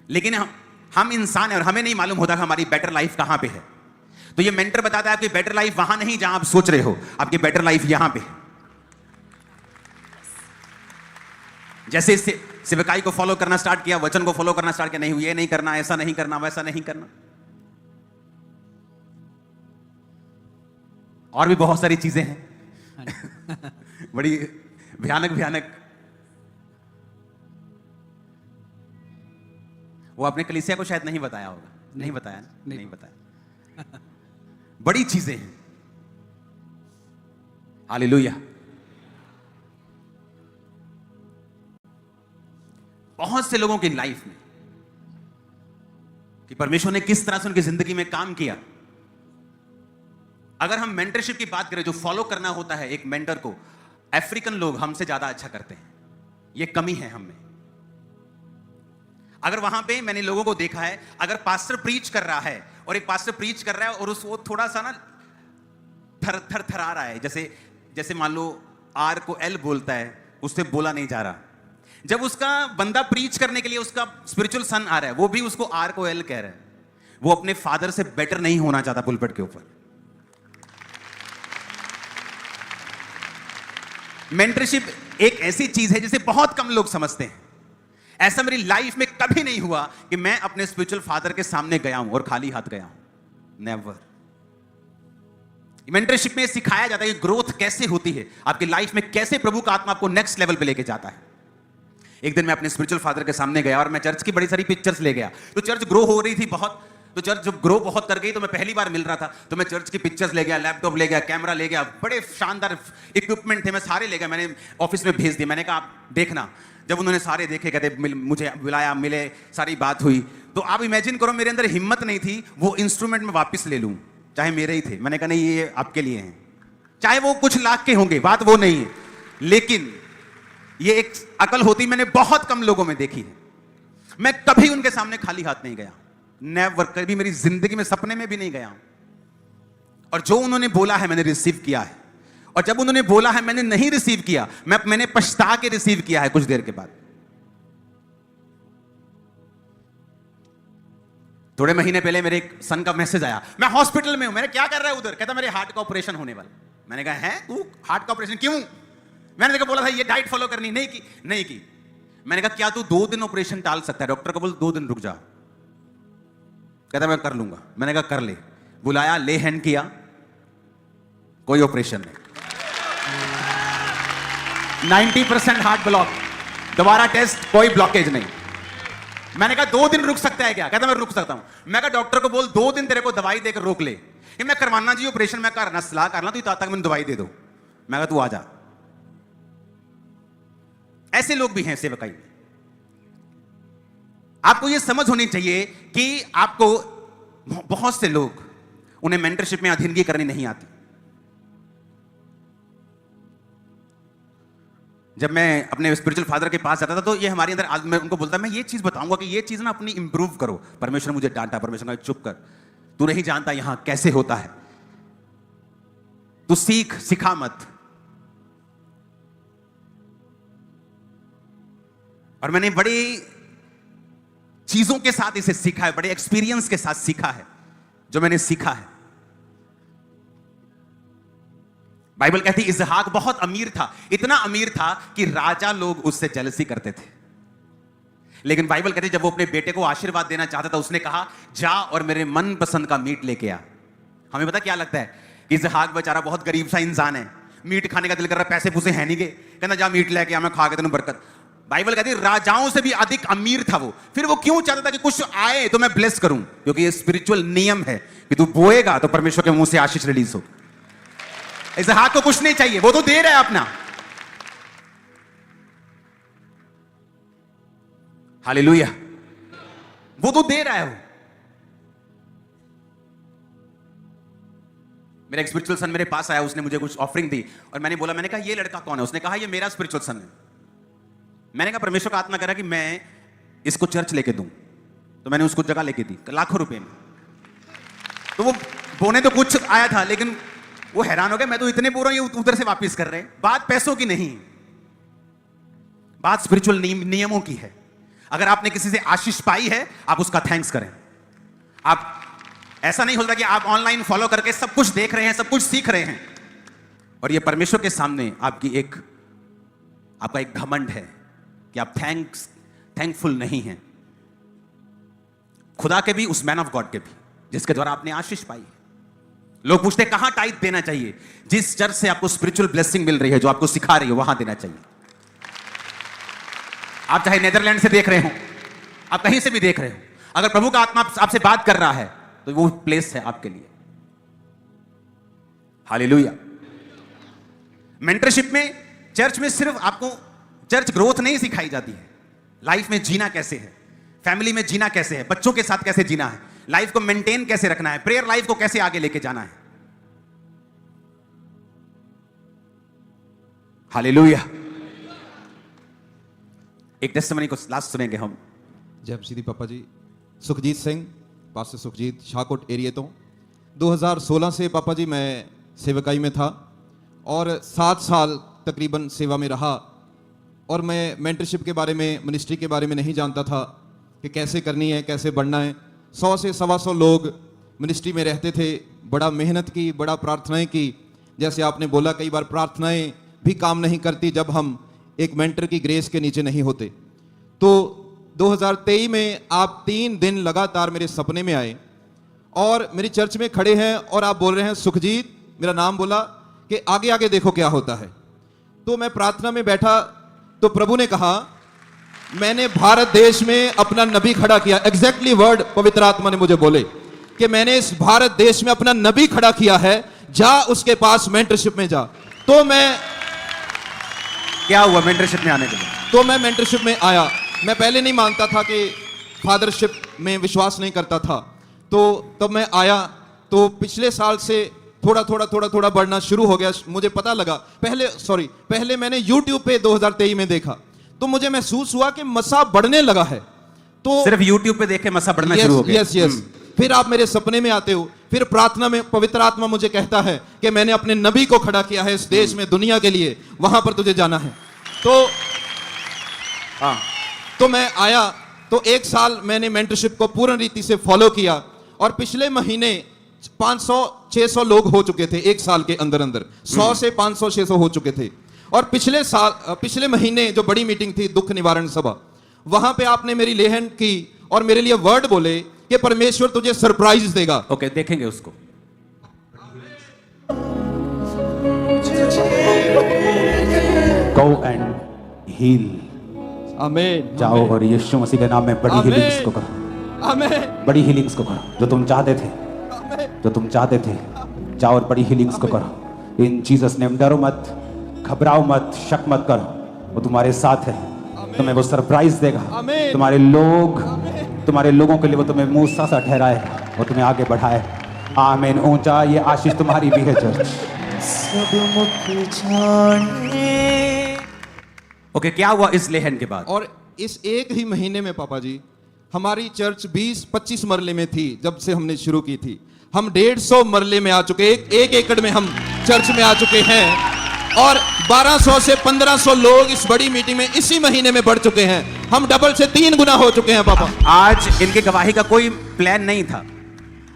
लेकिन हम इंसान हैं और हमें नहीं मालूम होता कि हमारी बेटर लाइफ कहां पे है। तो ये मेंटर बताता है आपकी बेटर लाइफ वहां नहीं जहां आप सोच रहे हो, आपकी बेटर लाइफ यहां पे है। जैसे सेवकाई को फॉलो करना स्टार्ट किया, वचन को फॉलो करना स्टार्ट किया, नहीं ये नहीं करना, ऐसा नहीं करना, वैसा नहीं करना, और भी बहुत सारी चीजें हैं बड़ी भयानक भयानक। वो आपने कलीसिया को शायद नहीं बताया होगा। नहीं बताया ना? नहीं बताया। बड़ी चीजें हैं। हालेलुया। बहुत से लोगों की लाइफ में कि परमेश्वर ने किस तरह से उनकी जिंदगी में काम किया। अगर हम मेंटरशिप की बात करें, जो फॉलो करना होता है एक मेंटर को, अफ्रीकन लोग हमसे ज्यादा अच्छा करते हैं। यह कमी है हम में। अगर वहां पे मैंने लोगों को देखा है, अगर पास्टर प्रीच कर रहा है और एक पास्टर प्रीच कर रहा है और वो थोड़ा सा ना थर थरा रहा है, जैसे मान लो आर को एल बोलता है, उससे बोला नहीं जा रहा। जब उसका बंदा प्रीच करने के लिए उसका स्पिरिचुअल सन आ रहा है, वो भी उसको आर को एल कह रहा है। वो अपने फादर से बेटर नहीं होना चाहता पुलपिट के ऊपर। मेंटरशिप एक ऐसी चीज है जिसे बहुत कम लोग समझते हैं। ऐसा मेरी लाइफ में कभी नहीं हुआ कि मैं अपने स्पिरिचुअल फादर के सामने गया हूं और खाली हाथ गया हूं। नेवर। मेंटरशिप में सिखाया जाता है कि ग्रोथ कैसे होती है, आपकी लाइफ में कैसे प्रभु का आत्मा आपको नेक्स्ट लेवल पे लेके जाता है। एक दिन मैं अपने स्पिरिचुअल फादर के सामने गया और मैं चर्च की बड़ी सारी पिक्चर्स ले गया। तो चर्च ग्रो हो रही थी बहुत। तो चर्च जब ग्रो बहुत कर गई तो मैं पहली बार मिल रहा था, तो मैं चर्च की पिक्चर्स ले गया, लैपटॉप ले गया, कैमरा ले गया, बड़े शानदार इक्विपमेंट थे, मैं सारे ले गया। मैंने ऑफिस में भेज दिया। मैंने कहा आप देखना। जब उन्होंने सारे देखे, कहते मुझे बुलाया, मिले, सारी बात हुई। तो आप इमेजिन करो मेरे अंदर हिम्मत नहीं थी वो इंस्ट्रूमेंट में वापस ले लूं, चाहे मेरे ही थे। मैंने कहा नहीं, ये आपके लिए हैं, चाहे वो कुछ लाख के होंगे, बात वो नहीं है। लेकिन ये एक अकल होती मैंने बहुत कम लोगों में देखी है। मैं कभी उनके सामने खाली हाथ नहीं गया, नेवर, कभी मेरी जिंदगी में सपने में भी नहीं गया। और जो उन्होंने बोला है मैंने रिसीव किया है, और जब उन्होंने बोला है मैंने नहीं रिसीव किया, मैंने पछता के रिसीव किया है कुछ देर के बाद। थोड़े महीने पहले मेरे एक सन का मैसेज आया, मैं हॉस्पिटल में हूं। मैंने क्या कर रहा है उधर? कहता मेरे हार्ट का ऑपरेशन होने वाला। मैंने कहा है तू हार्ट का ऑपरेशन क्यों? मैंने देखा बोला था ये डाइट फॉलो करनी, नहीं की। मैंने कहा क्या तू 2 दिन ऑपरेशन टाल सकता है? डॉक्टर को बोल 2 दिन रुक जा। कहता मैं कर लूंगा। मैंने कहा कर ले। बुलाया, ले हैंड किया, कोई ऑपरेशन नहीं। 90% हार्ट ब्लॉक। दोबारा टेस्ट, कोई ब्लॉकेज नहीं। मैंने कहा 2 दिन रुक सकता है क्या? कहता मैं रुक सकता हूं। मैं कहा डॉक्टर को बोल 2 दिन तेरे को दवाई देकर रोक ले। ये मैं करवाना जी ऑपरेशन, मैं करना सलाह करना, तू तब तक मैंने दवाई दे दो। मैं कहा तू आ जा। ऐसे लोग भी हैं सेवकाई में। आपको यह समझ होनी चाहिए कि आपको बहुत से लोग, उन्हें मेंटरशिप में अधीनगी करनी नहीं आती। जब मैं अपने स्पिरिचुअल फादर के पास जाता था तो ये हमारे अंदर, आज मैं उनको बोलता मैं ये चीज बताऊंगा कि ये चीज ना अपनी इंप्रूव करो। परमेश्वर ने मुझे डांटा, परमेश्वर ने कहा चुप कर, तू नहीं जानता यहां कैसे होता है, तू सिखा मत। और मैंने बड़ी चीजों के साथ इसे सीखा है, बड़े एक्सपीरियंस के साथ सीखा है जो मैंने सीखा है। बाइबल कहती इसहाक बहुत अमीर था, इतना अमीर था कि राजा लोग उससे जेलसी करते थे। लेकिन बाइबल कहती जब वो अपने बेटे को आशीर्वाद देना चाहता था, उसने कहा जा और मेरे मनपसंद का मीट लेके आ। हमें पता क्या लगता है कि इसहाक बेचारा बहुत गरीब सा इंसान है, मीट खाने का दिल कर रहा, पैसे पूसे है नहीं के, कहना जा मीट लेके आ, मैं खा के तेनों बरकत। बाइबल कहती राजाओं से भी अधिक अमीर था वो। फिर वो क्यों चाहता था कि कुछ आए तो मैं ब्लेस करूं? क्योंकि ये स्पिरिचुअल नियम है कि तू बोएगा तो परमेश्वर के मुंह से आशीष रिलीज हो। इसहाक को कुछ नहीं चाहिए, वो तो दे रहा है अपना। हालेलुया, वो तो दे रहा है। वो मेरा एक स्पिरिचुअल सन मेरे पास आया, उसने मुझे कुछ ऑफरिंग दी और मैंने बोला, मैंने कहा ये लड़का कौन है? उसने कहा ये मेरा स्पिरिचुअल सन है। मैंने कहा परमेश्वर का आत्मा कह रहा कि मैं इसको चर्च लेके दूं, तो मैंने उसको जगह लेके दी लाखों रुपए में। तो वो बोने तो कुछ आया था, लेकिन वो हैरान हो गया, मैं तो इतने बोल रहा हूं, ये उधर से वापस कर रहे हैं। बात पैसों की नहीं, बात स्पिरिचुअल नियमों की है। अगर आपने किसी से आशीष पाई है, आप उसका थैंक्स करें। आप ऐसा नहीं होता कि आप ऑनलाइन फॉलो करके सब कुछ देख रहे हैं, सब कुछ सीख रहे हैं, और ये परमेश्वर के सामने आपका एक घमंड है कि आप थैंकफुल नहीं हैं। खुदा के भी, उस मैन ऑफ गॉड के भी जिसके द्वारा आपने आशीष पाई है। लोग पूछते कहां टाइट देना चाहिए? जिस चर्च से आपको स्पिरिचुअल ब्लेसिंग मिल रही है, जो आपको सिखा रही है, वहां देना चाहिए। आप चाहे नेदरलैंड से देख रहे हो, आप कहीं से भी देख रहे हो, अगर प्रभु का आत्मा आपसे बात कर रहा है तो वो प्लेस है आपके लिए। हालेलुया। मेंटरशिप में, चर्च में सिर्फ आपको चर्च ग्रोथ नहीं सिखाई जाती है, लाइफ में जीना कैसे है, फैमिली में जीना कैसे है, बच्चों के साथ कैसे जीना है, लाइफ को मेंटेन कैसे रखना है, प्रेयर लाइफ को कैसे आगे लेके जाना है। हालेलुया। एक टेस्टिमनी को लास्ट सुनेंगे हम। जय सीधी पापा जी। सुखजीत सिंह, पास्टर सुखजीत, शाहकोट एरिया तो 2016 से पापा जी मैं सेवकाई में था और 7 साल तकरीबन सेवा में रहा। और मैं मेंटरशिप के बारे में, मिनिस्ट्री के बारे में नहीं जानता था कि कैसे करनी है, कैसे बढ़ना है। 100 से 125 लोग मिनिस्ट्री में रहते थे। बड़ा मेहनत की, बड़ा प्रार्थनाएं की। जैसे आपने बोला, कई बार प्रार्थनाएं भी काम नहीं करती जब हम एक मेंटर की ग्रेस के नीचे नहीं होते। तो 2023 में आप 3 दिन लगातार मेरे सपने में आए और मेरी चर्च में खड़े हैं और आप बोल रहे हैं सुखजीत, मेरा नाम बोला कि आगे आगे देखो क्या होता है। तो मैं प्रार्थना में बैठा तो प्रभु ने कहा मैंने भारत देश में अपना नबी खड़ा किया। एग्जैक्टली वर्ड पवित्र आत्मा ने मुझे बोले कि मैंने इस भारत देश में अपना नबी खड़ा किया है, जा उसके पास मेंटरशिप में जा। तो मैं क्या हुआ मेंटरशिप में आने के लिए? तो मैं मेंटरशिप में आया। मैं पहले नहीं मानता था कि फादरशिप में विश्वास नहीं करता था। तो तब मैं आया तो पिछले साल से थोड़ा थोड़ा थोड़ा थोड़ा बढ़ना शुरू हो गया। मुझे पता लगा, पहले मैंने YouTube पे 2023 में देखा तो मुझे महसूस हुआ कि मसा बढ़ने लगा है। तो सिर्फ YouTube पे देख के मसा बढ़ना शुरू हो गया। यस। फिर आप मेरे सपने में आते हो, फिर प्रार्थना में पवित्र आत्मा मुझे कहता है कि मैंने अपने नबी को खड़ा किया है इस देश में, दुनिया के लिए, वहां पर तुझे जाना है। तो मैं आया, तो 1 साल मैंने मेंटरशिप को पूर्ण रीति से फॉलो किया और पिछले महीने 500-600 लोग हो चुके थे 1 साल के अंदर 100 से 500-600 हो चुके थे। और पिछले महीने जो बड़ी मीटिंग थी दुख निवारण सभा, वहां पे आपने मेरी लेहन की और मेरे लिए वर्ड बोले कि परमेश्वर तुझे सरप्राइज देगा। ओके, देखेंगे उसको। Go and heal. आमीन। जाओ और यीशु मसीह के नाम में बड़ी आमीन। हीलिंग्स को करो। आमीन। बड़ी हीलिंग्स को करो जो तुम चाहते थे, जो तुम चाहते थे। जाओ और बड़ी हीलिंग्स को करो इन जीसस नेम। डरो मत, घबराओ मत, शक मत करो, वो तुम्हारे साथ है। तुम्हें वो सरप्राइज देगा। तुम्हारे लोगों के लिए वो तुम्हें मूसा सा ठहराए और तुम्हें आगे बढ़ाए। आमीन। ऊंचा ये आशीष तुम्हारी भी है चर्च। ओके, क्या हुआ इस लेहन के बाद? और इस एक ही महीने में पापा जी, हमारी चर्च 20-25 मरले में थी जब से हमने शुरू की थी। हम 150 मरले में आ चुके, एक एकड़ में हम चर्च में आ चुके हैं। और 1200 से 1500 लोग इस बड़ी मीटिंग में इसी महीने में बढ़ चुके हैं। हम डबल से 3 गुना हो चुके हैं पापा। आज इनकी गवाही का कोई प्लान नहीं था।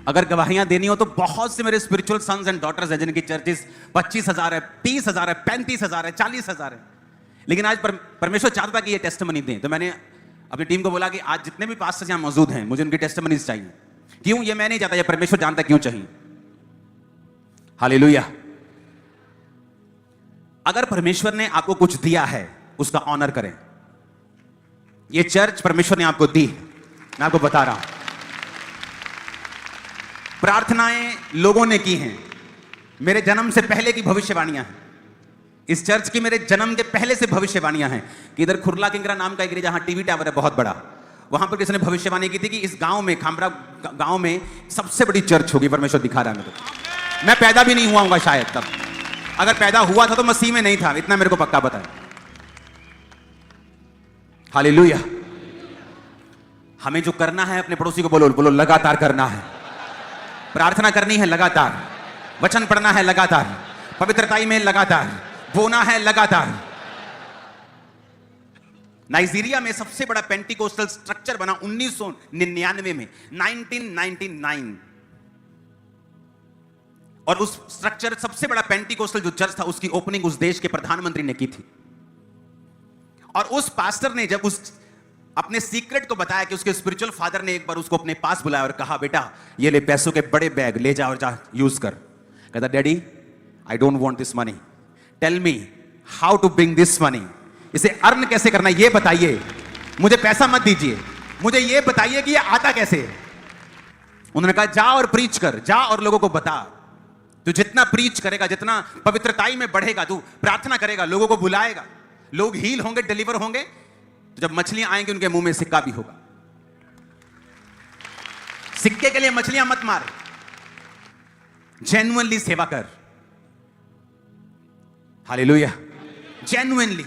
अगर गवाहियां देनी हो तो बहुत से मेरे स्पिरिचुअल सन्स एंड डॉटर्स हैं जिनकी चर्चिस 25,000 है, 30,000 है, 35,000 है, 40,000 है। लेकिन आज परमेश्वर चाहता कि ये टेस्टिमनी दें। तो मैंने अपनी टीम को बोला कि आज जितने भी पास्टर्स यहां मौजूद हैं, मुझे उनकी टेस्टिमनीज चाहिए। क्यों? ये मैं नहीं चाहता, ये परमेश्वर जानता क्यों चाहिए। हालेलुया। अगर परमेश्वर ने आपको कुछ दिया है उसका ऑनर करें। ये चर्च परमेश्वर ने आपको दी, मैं आपको बता रहा हूं। प्रार्थनाएं लोगों ने की हैं, मेरे जन्म से पहले की भविष्यवाणियां हैं। इस चर्च की मेरे जन्म के पहले से भविष्यवाणियां हैं कि इधर खुरला किंगरा नाम का एरिया जहां टीवी टावर है बहुत बड़ा, वहां पर किसी ने भविष्यवाणी की थी कि इस गांव में, खामरा गांव में सबसे बड़ी चर्च होगी। परमेश्वर दिखा रहा है मेरे को। मैं पैदा भी नहीं हुआ हूंगा शायद तब। अगर पैदा हुआ था तो मसीह में नहीं था, इतना मेरे को पक्का पता है। हालेलुया। हमें जो करना है अपने पड़ोसी को बोलो लगातार करना है। प्रार्थना करनी है लगातार, वचन पढ़ना है लगातार, पवित्रताई में लगातार, बोना है लगातार। नाइजीरिया में सबसे बड़ा पेंटिकोस्टल स्ट्रक्चर बना 1999 में, 1999। और उस स्ट्रक्चर, सबसे बड़ा पेंटिकोस्टल जो चर्च था, उसकी ओपनिंग उस देश के प्रधानमंत्री ने की थी। और उस पास्टर ने जब उस अपने सीक्रेट को बताया कि उसके स्पिरिचुअल फादर ने एक बार उसको अपने पास बुलाया और कहा, बेटा ये ले पैसों के बड़े बैग ले जा और जा यूज कर। कहता, daddy I don't want this money, tell me how to bring this money. इसे अर्न कैसे करना है ये बताइए, मुझे पैसा मत दीजिए, मुझे ये बताइए कि ये आता कैसे है। उन्होंने कहा, जा और प्रीच कर, जा और लोगों को बता। तू जितना प्रीच करेगा, जितना पवित्रताई में बढ़ेगा, तू प्रार्थना करेगा, लोगों को बुलाएगा, लोग हील होंगे, डिलीवर होंगे, तो जब मछलियां आएंगी उनके मुंह में सिक्का भी होगा। सिक्के के लिए मछलियां मत मार, जेन्युइनली सेवा कर। हालेलुया। जेन्युइनली।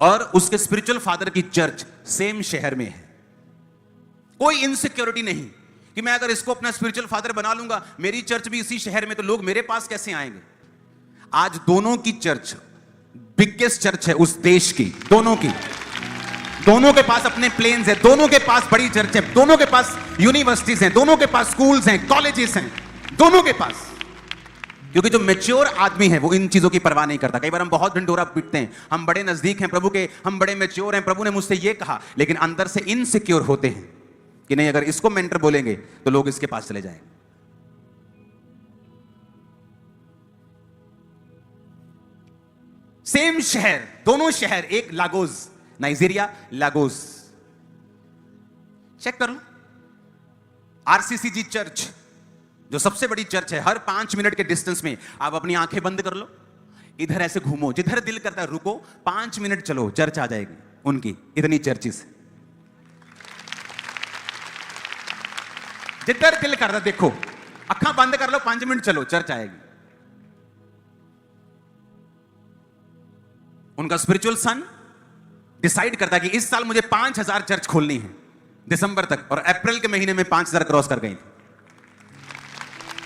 और उसके स्पिरिचुअल फादर की चर्च सेम शहर में है। कोई इनसिक्योरिटी नहीं कि मैं अगर इसको अपना स्पिरिचुअल फादर बना लूंगा, मेरी चर्च भी इसी शहर में, तो लोग मेरे पास कैसे आएंगे। आज दोनों की चर्च बिगेस्ट चर्च है उस देश की, दोनों की। दोनों के पास अपने प्लेन्स हैं, दोनों के पास बड़ी चर्च है, दोनों के पास यूनिवर्सिटीज हैं, दोनों के पास स्कूल्स हैं, कॉलेजेस हैं, दोनों के पास। क्योंकि जो मैच्योर आदमी है वो इन चीजों की परवाह नहीं करता। कई बार हम बहुत ढिंढोरा पीटते हैं, हम बड़े नजदीक हैं प्रभु के, हम बड़े मैच्योर हैं, प्रभु ने मुझसे ये कहा, लेकिन अंदर से इनसिक्योर होते हैं कि नहीं, अगर इसको मेंटर बोलेंगे तो लोग इसके पास चले जाएंगे। सेम शहर, दोनों शहर, एक लागोस, नाइजीरिया लागोस। चेक कर लो। आरसीसीजी चर्च जो सबसे बड़ी चर्च है, हर 5 मिनट के डिस्टेंस में आप अपनी आंखें बंद कर लो, इधर ऐसे घूमो, जिधर दिल करता है रुको, 5 मिनट चलो, चर्च आ जाएगी उनकी। इतनी चर्चिस, जिधर दिल करता देखो, अखा बंद कर लो, 5 मिनट चलो, चर्च आएगी। उनका स्पिरिचुअल सन डिसाइड करता है कि इस साल मुझे 5000 चर्च खोलनी है दिसंबर तक, और अप्रैल के महीने में 5000 क्रॉस कर गई थी।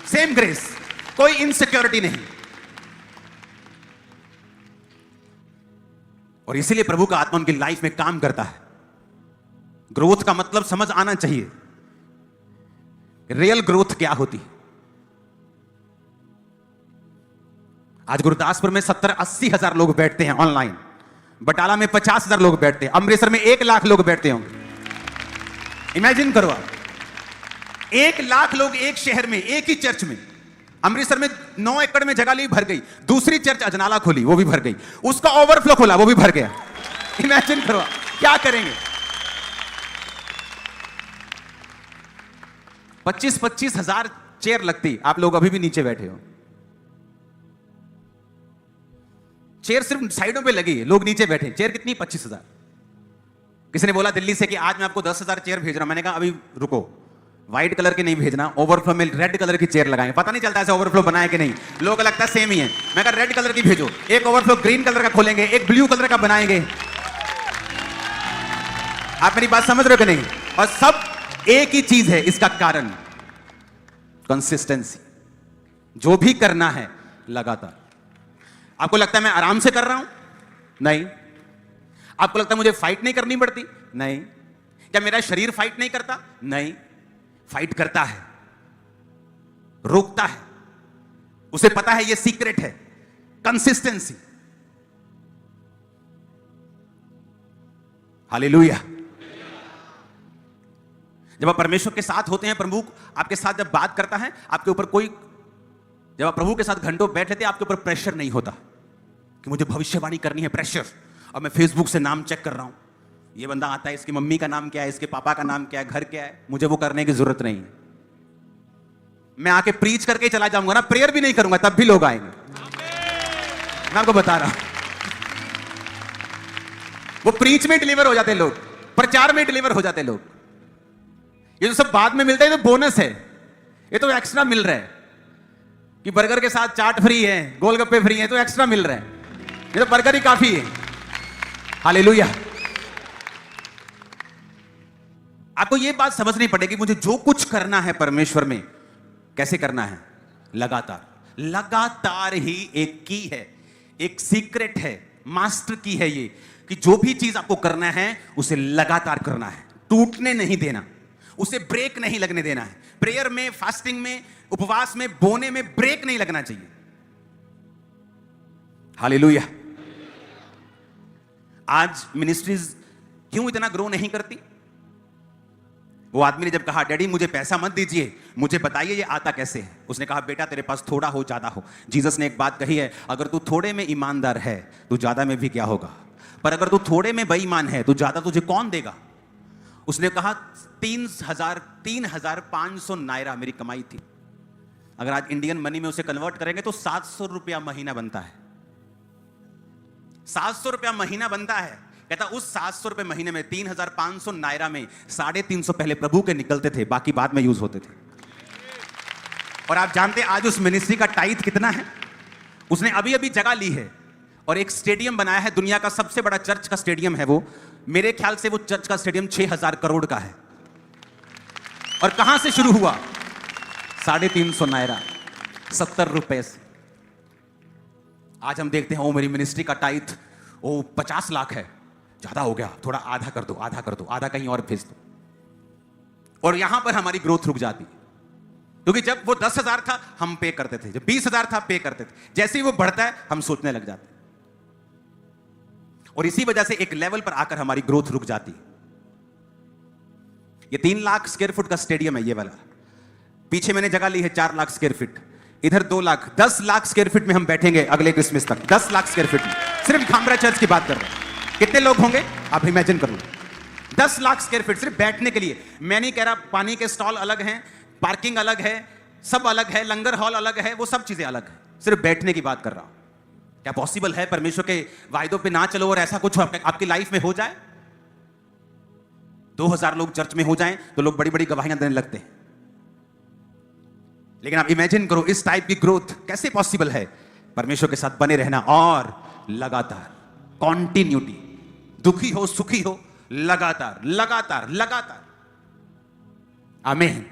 सेम ग्रेस, कोई इनसिक्योरिटी नहीं। और इसीलिए प्रभु का आत्मा उनकी लाइफ में काम करता है। ग्रोथ का मतलब समझ आना चाहिए, रियल ग्रोथ क्या होती है। आज गुरदासपुर में 70-80 हजार लोग बैठते हैं ऑनलाइन, बटाला में 50,000 लोग बैठते हैं, अमृतसर में 1 लाख लोग बैठते होंगे। इमेजिन करो आप, 1 लाख लोग एक शहर में, एक ही चर्च में। अमृतसर में 9 एकड़ में जगह ली, भर गई। दूसरी चर्च अजनाला खोली, वो भी भर गई। उसका ओवरफ्लो खोला, वो भी भर गया। इमेजिन करो क्या करेंगे। 25-25 हजार चेयर लगती, आप लोग अभी भी नीचे बैठे हो। चेयर सिर्फ साइडों पे लगी है, लोग नीचे बैठे। चेयर कितनी? 25,000। किसी ने बोला दिल्ली से कि आज मैं आपको 10,000 चेयर भेज रहा हूं। मैंने कहा अभी रुको, व्हाइट कलर की नहीं भेजना, ओवरफ्लो में रेड कलर की चेयर लगाएंगे। पता नहीं चलता ऐसे ओवरफ्लो बनाया कि नहीं, लोगों को लगता है सेम ही है। मैं कहा रेड कलर की भेजो, एक ओवरफ्लो ग्रीन कलर का खोलेंगे, एक ब्लू कलर का बनाएंगे। आप मेरी बात समझ रहे हो कि नहीं? और सब एक ही चीज है, इसका कारण कंसिस्टेंसी। जो भी करना है लगातार। आपको लगता है मैं आराम से कर रहा हूं? नहीं। आपको लगता है मुझे फाइट नहीं करनी पड़ती? नहीं। क्या मेरा शरीर फाइट नहीं करता? नहीं, फाइट करता है, रोकता है। उसे पता है ये सीक्रेट है, कंसिस्टेंसी। हालेलुया। जब आप परमेश्वर के साथ होते हैं, प्रभु आपके साथ जब बात करता है, आपके ऊपर कोई, जब आप प्रभु के साथ घंटों बैठ लेते हैं, आपके ऊपर प्रेशर नहीं होता कि मुझे भविष्यवाणी करनी है। प्रेशर, और मैं फेसबुक से नाम चेक कर रहा हूं, ये बंदा आता है, इसकी मम्मी का नाम क्या है, इसके पापा का नाम क्या है, घर क्या है। मुझे वो करने की जरूरत नहीं है। मैं आके प्रीच करके चला जाऊंगा ना, प्रेयर भी नहीं करूंगा, तब भी लोग आएंगे। मैं आपको बता रहा हूं, वो प्रीच में डिलीवर हो जाते लोग, प्रचार में डिलीवर हो जाते लोग। ये जो सब बाद में मिलता है, तो बोनस है, ये तो एक्स्ट्रा मिल रहा है कि बर्गर के साथ चाट फ्री है, गोलगप्पे फ्री है, तो एक्स्ट्रा मिल रहा है। ये तो बर्गर ही काफी है। हालेलुया। आपको यह बात समझनी पड़ेगी, मुझे जो कुछ करना है परमेश्वर में, कैसे करना है? लगातार। लगातार ही एक की है, एक सीक्रेट है, मास्टर की है ये, कि जो भी चीज आपको करना है उसे लगातार करना है, टूटने नहीं देना, उसे ब्रेक नहीं लगने देना है। प्रेयर में, फास्टिंग में, उपवास में, बोने में ब्रेक नहीं लगना चाहिए। हालेलुया। आज मिनिस्ट्रीज क्यों इतना ग्रो नहीं करती? वो आदमी ने जब कहा डैडी मुझे पैसा मत दीजिए, मुझे बताइए ये आता कैसे है। उसने कहा बेटा तेरे पास थोड़ा हो ज्यादा हो। जीसस ने एक बात कही है, अगर तू थोड़े में ईमानदार है तो ज्यादा में भी क्या होगा, पर अगर तू थोड़े में बेईमान है तो ज्यादा तुझे कौन देगा। उसने कहा 3,500 नायरा मेरी कमाई थी, अगर आज इंडियन मनी में उसे कन्वर्ट करेंगे तो 700 रुपया महीना बनता है। 700 रुपया महीना बनता है। कहता उस 700 रुपए महीने में 3,500 नायरा में 350 पहले प्रभु के निकलते थे, बाकी बाद में यूज होते थे। और आप जानते हैं आज उस मिनिस्ट्री का टाइथ कितना है? उसने अभी अभी जगह ली है और एक स्टेडियम बनाया है, दुनिया का सबसे बड़ा चर्च का स्टेडियम है वो। मेरे ख्याल से वो चर्च का स्टेडियम 6,000 करोड़ का है। और कहां से शुरू हुआ? 350 नायरा, 70 रुपए से। आज हम देखते हैं ओ मेरी मिनिस्ट्री का टाइथ 50 लाख है, ज्यादा हो गया, थोड़ा आधा कर दो, आधा कर दो, आधा कहीं और भेज दो। और यहां पर हमारी ग्रोथ रुक जाती, क्योंकि जब वो 10,000 था हम पे करते थे, जब 20,000 था पे करते थे, जैसे ही वो बढ़ता है हम सोचने लग जाते हैं। और इसी वजह से एक लेवल पर आकर हमारी ग्रोथ रुक जाती है। ये 3 लाख स्क्वायर फुट का स्टेडियम है ये वाला, पीछे मैंने जगह ली है 4 लाख स्क्वायर फीट, इधर 2 लाख, 10 लाख स्क्वायर फीट में हम बैठेंगे अगले क्रिसमस तक। 10 लाख स्क्वायर फीट में, सिर्फ खामरा चर्च की बात कर रहे हैं। कितने लोग होंगे आप इमेजिन कर लो, 10 लाख स्क्वायर फीट सिर्फ बैठने के लिए। मैं नहीं कह रहा पानी के स्टॉल अलग हैं, पार्किंग अलग है, सब अलग है, लंगर हॉल अलग है, वो सब चीजें अलग है, सिर्फ बैठने की बात कर रहा हूं। क्या पॉसिबल है परमेश्वर के वायदों पे ना चलो और ऐसा कुछ आपकी लाइफ में हो जाए? 2000 लोग चर्च में हो जाएं तो लोग बड़ी बड़ी गवाहियां देने लगते हैं। लेकिन आप इमेजिन करो इस टाइप की ग्रोथ कैसे पॉसिबल है? परमेश्वर के साथ बने रहना और लगातार, कॉन्टिन्यूटी, दुखी हो सुखी हो, लगातार लगातार लगातार। आमीन।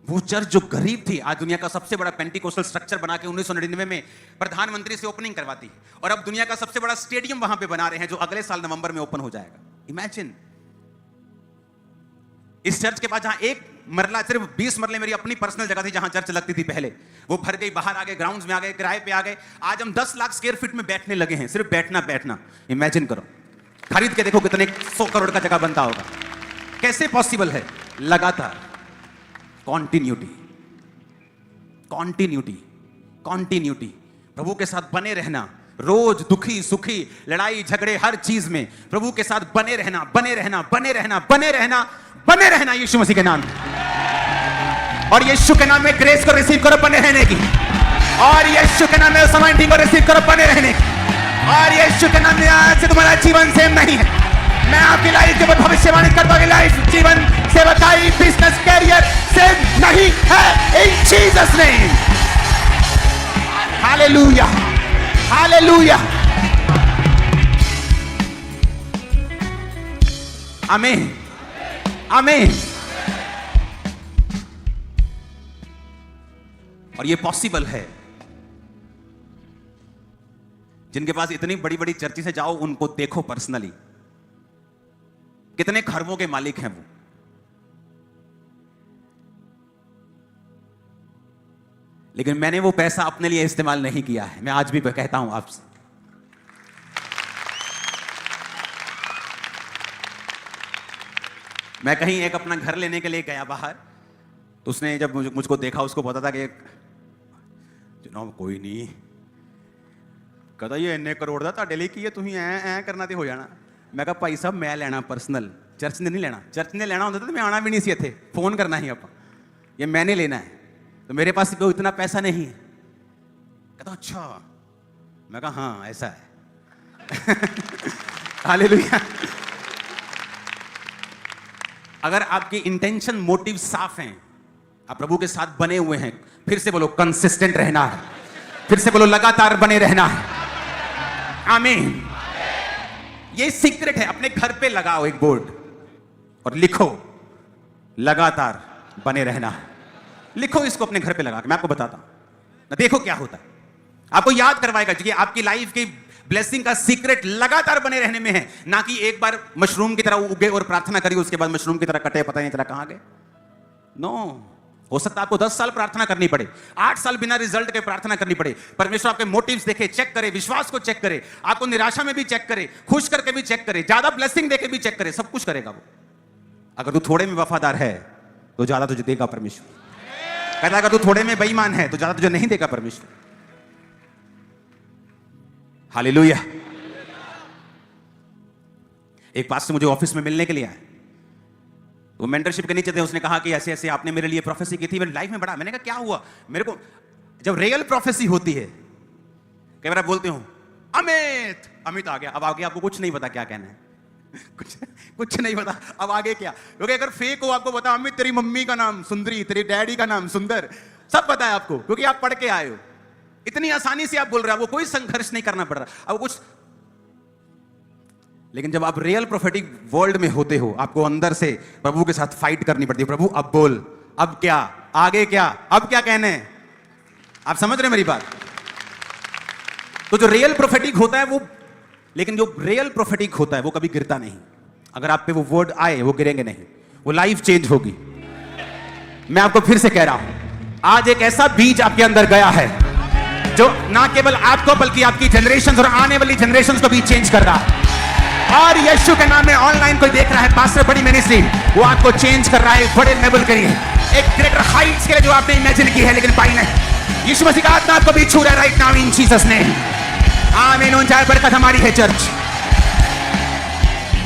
वो चर्च जो गरीब थी, आज दुनिया का सबसे बड़ा पेंटिकोस्टल स्ट्रक्चर बना के 1999 में प्रधानमंत्री से ओपनिंग करवाती है, और अब दुनिया का सबसे बड़ा स्टेडियम वहां पे बना रहे हैं जो अगले साल नवंबर में ओपन हो जाएगा। इमेजिन इस चर्च के पास जहां एक मरला, सिर्फ 20 मरले मेरी अपनी पर्सनल जगह थी जहां चर्च लगती थी पहले, वो भर गई, बाहर आ गए, ग्राउंड्स में आ गए, किराए पे आ गए। आज हम 10 लाख स्क्वायर फीट में बैठने लगे हैं, सिर्फ बैठना बैठना। इमेजिन करो, खरीद के देखो कितने 100 करोड़ का जगह बनता होगा। कैसे पॉसिबल है? लगातार, कॉन्टिन्यूटी, कॉन्टिन्यूटी, कॉन्टिन्यूटी, प्रभु के साथ बने रहना, रोज दुखी सुखी, लड़ाई झगड़े, हर चीज में प्रभु के साथ बने रहना, बने रहना, बने रहना, बने रहना, बने रहना, यीशु मसीह के नाम। और यीशु के नाम में ग्रेस को रिसीव करो बने रहने की, और यीशु के नाम में अनॉइंटिंग को रिसीव करो बने रहने की, और यीशु के नाम में आज से तुम्हारा जीवन सेम नहीं है। मैं आपकी लाइफ के ऊपर भविष्यवाणी करता हूं, लाइफ, जीवन, सेवकाई, बिजनेस, कैरियर सेम नहीं है, इन जीसस नेम। हालेलुया, हालेलुया, आमीन, आमीन। और ये पॉसिबल है। जिनके पास इतनी बड़ी बड़ी चर्चें से जाओ, उनको देखो पर्सनली, कितने खरबों के मालिक हैं वो। लेकिन मैंने वो पैसा अपने लिए इस्तेमाल नहीं किया है। मैं आज भी कहता हूं आपसे, मैं कहीं एक अपना घर लेने के लिए गया बाहर, तो उसने जब मुझको देखा, उसको पता था कि जनाब कोई नहीं, कहता ये इन्ने करोड़ दा ਤੁਹਾਡੇ ਲਈ ਕੀ ਹੈ, ਤੁਸੀਂ ਐ ਕਰਨਾ ਤੇ ਹੋ ਜਾਣਾ। मैं कहा भाई साहब मैं लेना पर्सनल, चर्च ने नहीं लेना। चर्च ने लेना होता तो मैं आना भी नहीं सी इत्थे, फोन करना ही आप, ये मैंने लेना है, तो मेरे पास कोई इतना पैसा नहीं है। कहता अच्छा, मैं कहा हाँ ऐसा है। हालेलुया। अगर आपकी इंटेंशन, मोटिव साफ हैं, आप प्रभु के साथ बने हुए हैं, फिर से बोलो कंसिस्टेंट रहना है, फिर से बोलो लगातार बने रहना है। आमीन। ये सीक्रेट है। अपने घर पे लगाओ एक बोर्ड और लिखो लगातार बने रहना है। लिखो इसको अपने घर पे लगा के, मैं आपको बताता हूं, देखो क्या होता है। आपको याद करवाएगा कि आपकी लाइफ की ब्लेसिंग का सीक्रेट लगातार बने रहने में है, ना कि एक बार मशरूम की तरह उगे और प्रार्थना करी, उसके बाद मशरूम की तरह कटे, पता नहीं चला कहां गए। नो, हो सकता है आपको 10 साल प्रार्थना करनी पड़े, 8 साल बिना रिजल्ट के प्रार्थना करनी पड़े। परमेश्वर आपके मोटिव्स देखे, चेक करे, विश्वास को चेक करे, आपको निराशा में भी चेक करे, खुश करके भी चेक करे, ज्यादा ब्लेसिंग देके भी चेक करे, सब कुछ करेगा वो। अगर तू थोड़े में वफादार है तो ज्यादा तुझे देगा परमेश्वर। कहता अगर तू थोड़े में बेईमान है तो ज्यादा तुझे नहीं देगा परमेश्वर। हालेलुया। एक पास्टर मुझे ऑफिस में मिलने के लिए आए, वो मेंटरशिप के नीचे थे। उसने कहा कि ऐसे ऐसे आपने मेरे लिए प्रोफेसी की थी, मेरी लाइफ में बड़ा। मैंने कहा क्या हुआ? मेरे को जब रियल प्रोफेसी होती है, कई बार बोलते हो अमित, अमित आ गया, अब आगे आपको कुछ नहीं पता क्या कहना है। कुछ नहीं पता अब आगे क्या, क्योंकि अगर फेक हो आपको पता, अमित तेरी मम्मी का नाम सुंदरी, तेरे डैडी का नाम सुंदर, सब पता है आपको, क्योंकि आप पढ़ के आए हो। इतनी आसानी से आप बोल रहे हो, आपको कोई संघर्ष नहीं करना पड़ रहा अब कुछ। लेकिन जब आप रियल प्रोफेटिक वर्ल्ड में होते हो, आपको अंदर से प्रभु के साथ फाइट करनी पड़ती है। प्रभु अब बोल, अब क्या, आगे क्या, अब क्या कहने। आप समझ रहे हैं मेरी बात? तो जो रियल प्रोफेटिक होता है वो, लेकिन जो रियल प्रोफेटिक होता है वो कभी गिरता नहीं। अगर आप पे वो वर्ड आए, वो गिरेंगे नहीं, वो लाइफ चेंज होगी। मैं आपको फिर से कह रहा हूं, आज एक ऐसा बीज आपके अंदर गया है जो ना केवल आपको बल्कि आपकी जनरेशन और आने वाली जनरेशन को भी चेंज कर रहा है। और यीशु के नाम में ऑनलाइन कोई देख रहा है, पास्टर बड़ी मिनिस्ट्री, वो आपको चेंज कर रहा है, बड़े लेवल के लिए, एक ग्रेटर हाइट्स के लिए जो आपने इमेजिन की है लेकिन पाई नहीं। यीशु मसीह का आत्मा आपको भी छू रहा है right now in Jesus name. आमीन। उन जाए बरकत हमारी है चर्च।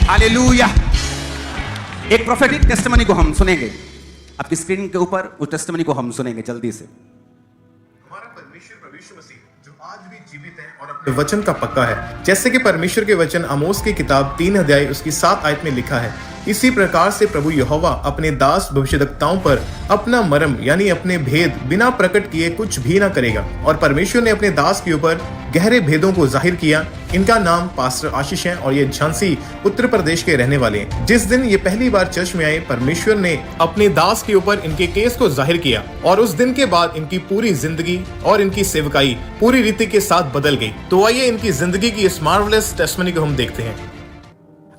हालेलुया। एक प्रोफेटिक टेस्टिमनी को हम सुनेंगे आपकी स्क्रीन के ऊपर, उस टेस्टिमनी को हम सुनेंगे जल्दी से। हमारा परमेश्वर प्रभु यीशु मसीह जो आज भी जीवित है और अपने वचन का पक्का है। जैसे कि परमेश्वर के वचन आमोस की किताब 3 अध्याय उसकी 7 आयत में लिखा है, इसी प्रकार से प्रभु यहोवा अपने दास भविष्यद्वक्ताओं पर अपना मर्म यानी अपने भेद बिना प्रकट किए कुछ भी ना करेगा, और परमेश्वर ने अपने दास के ऊपर गहरे भेदों को जाहिर किया। इनका नाम पास्टर आशीष है और ये झांसी उत्तर प्रदेश के रहने वाले हैं। जिस दिन ये पहली बार चर्च में आए, परमेश्वर ने अपने दास के ऊपर इनके केस को जाहिर किया और उस दिन के बाद इनकी पूरी जिंदगी और इनकी सेवकाई पूरी रीति के साथ बदल गई। तो आइए इनकी जिंदगी की इस मार्वलेस टेस्टिमनी को हम देखते हैं।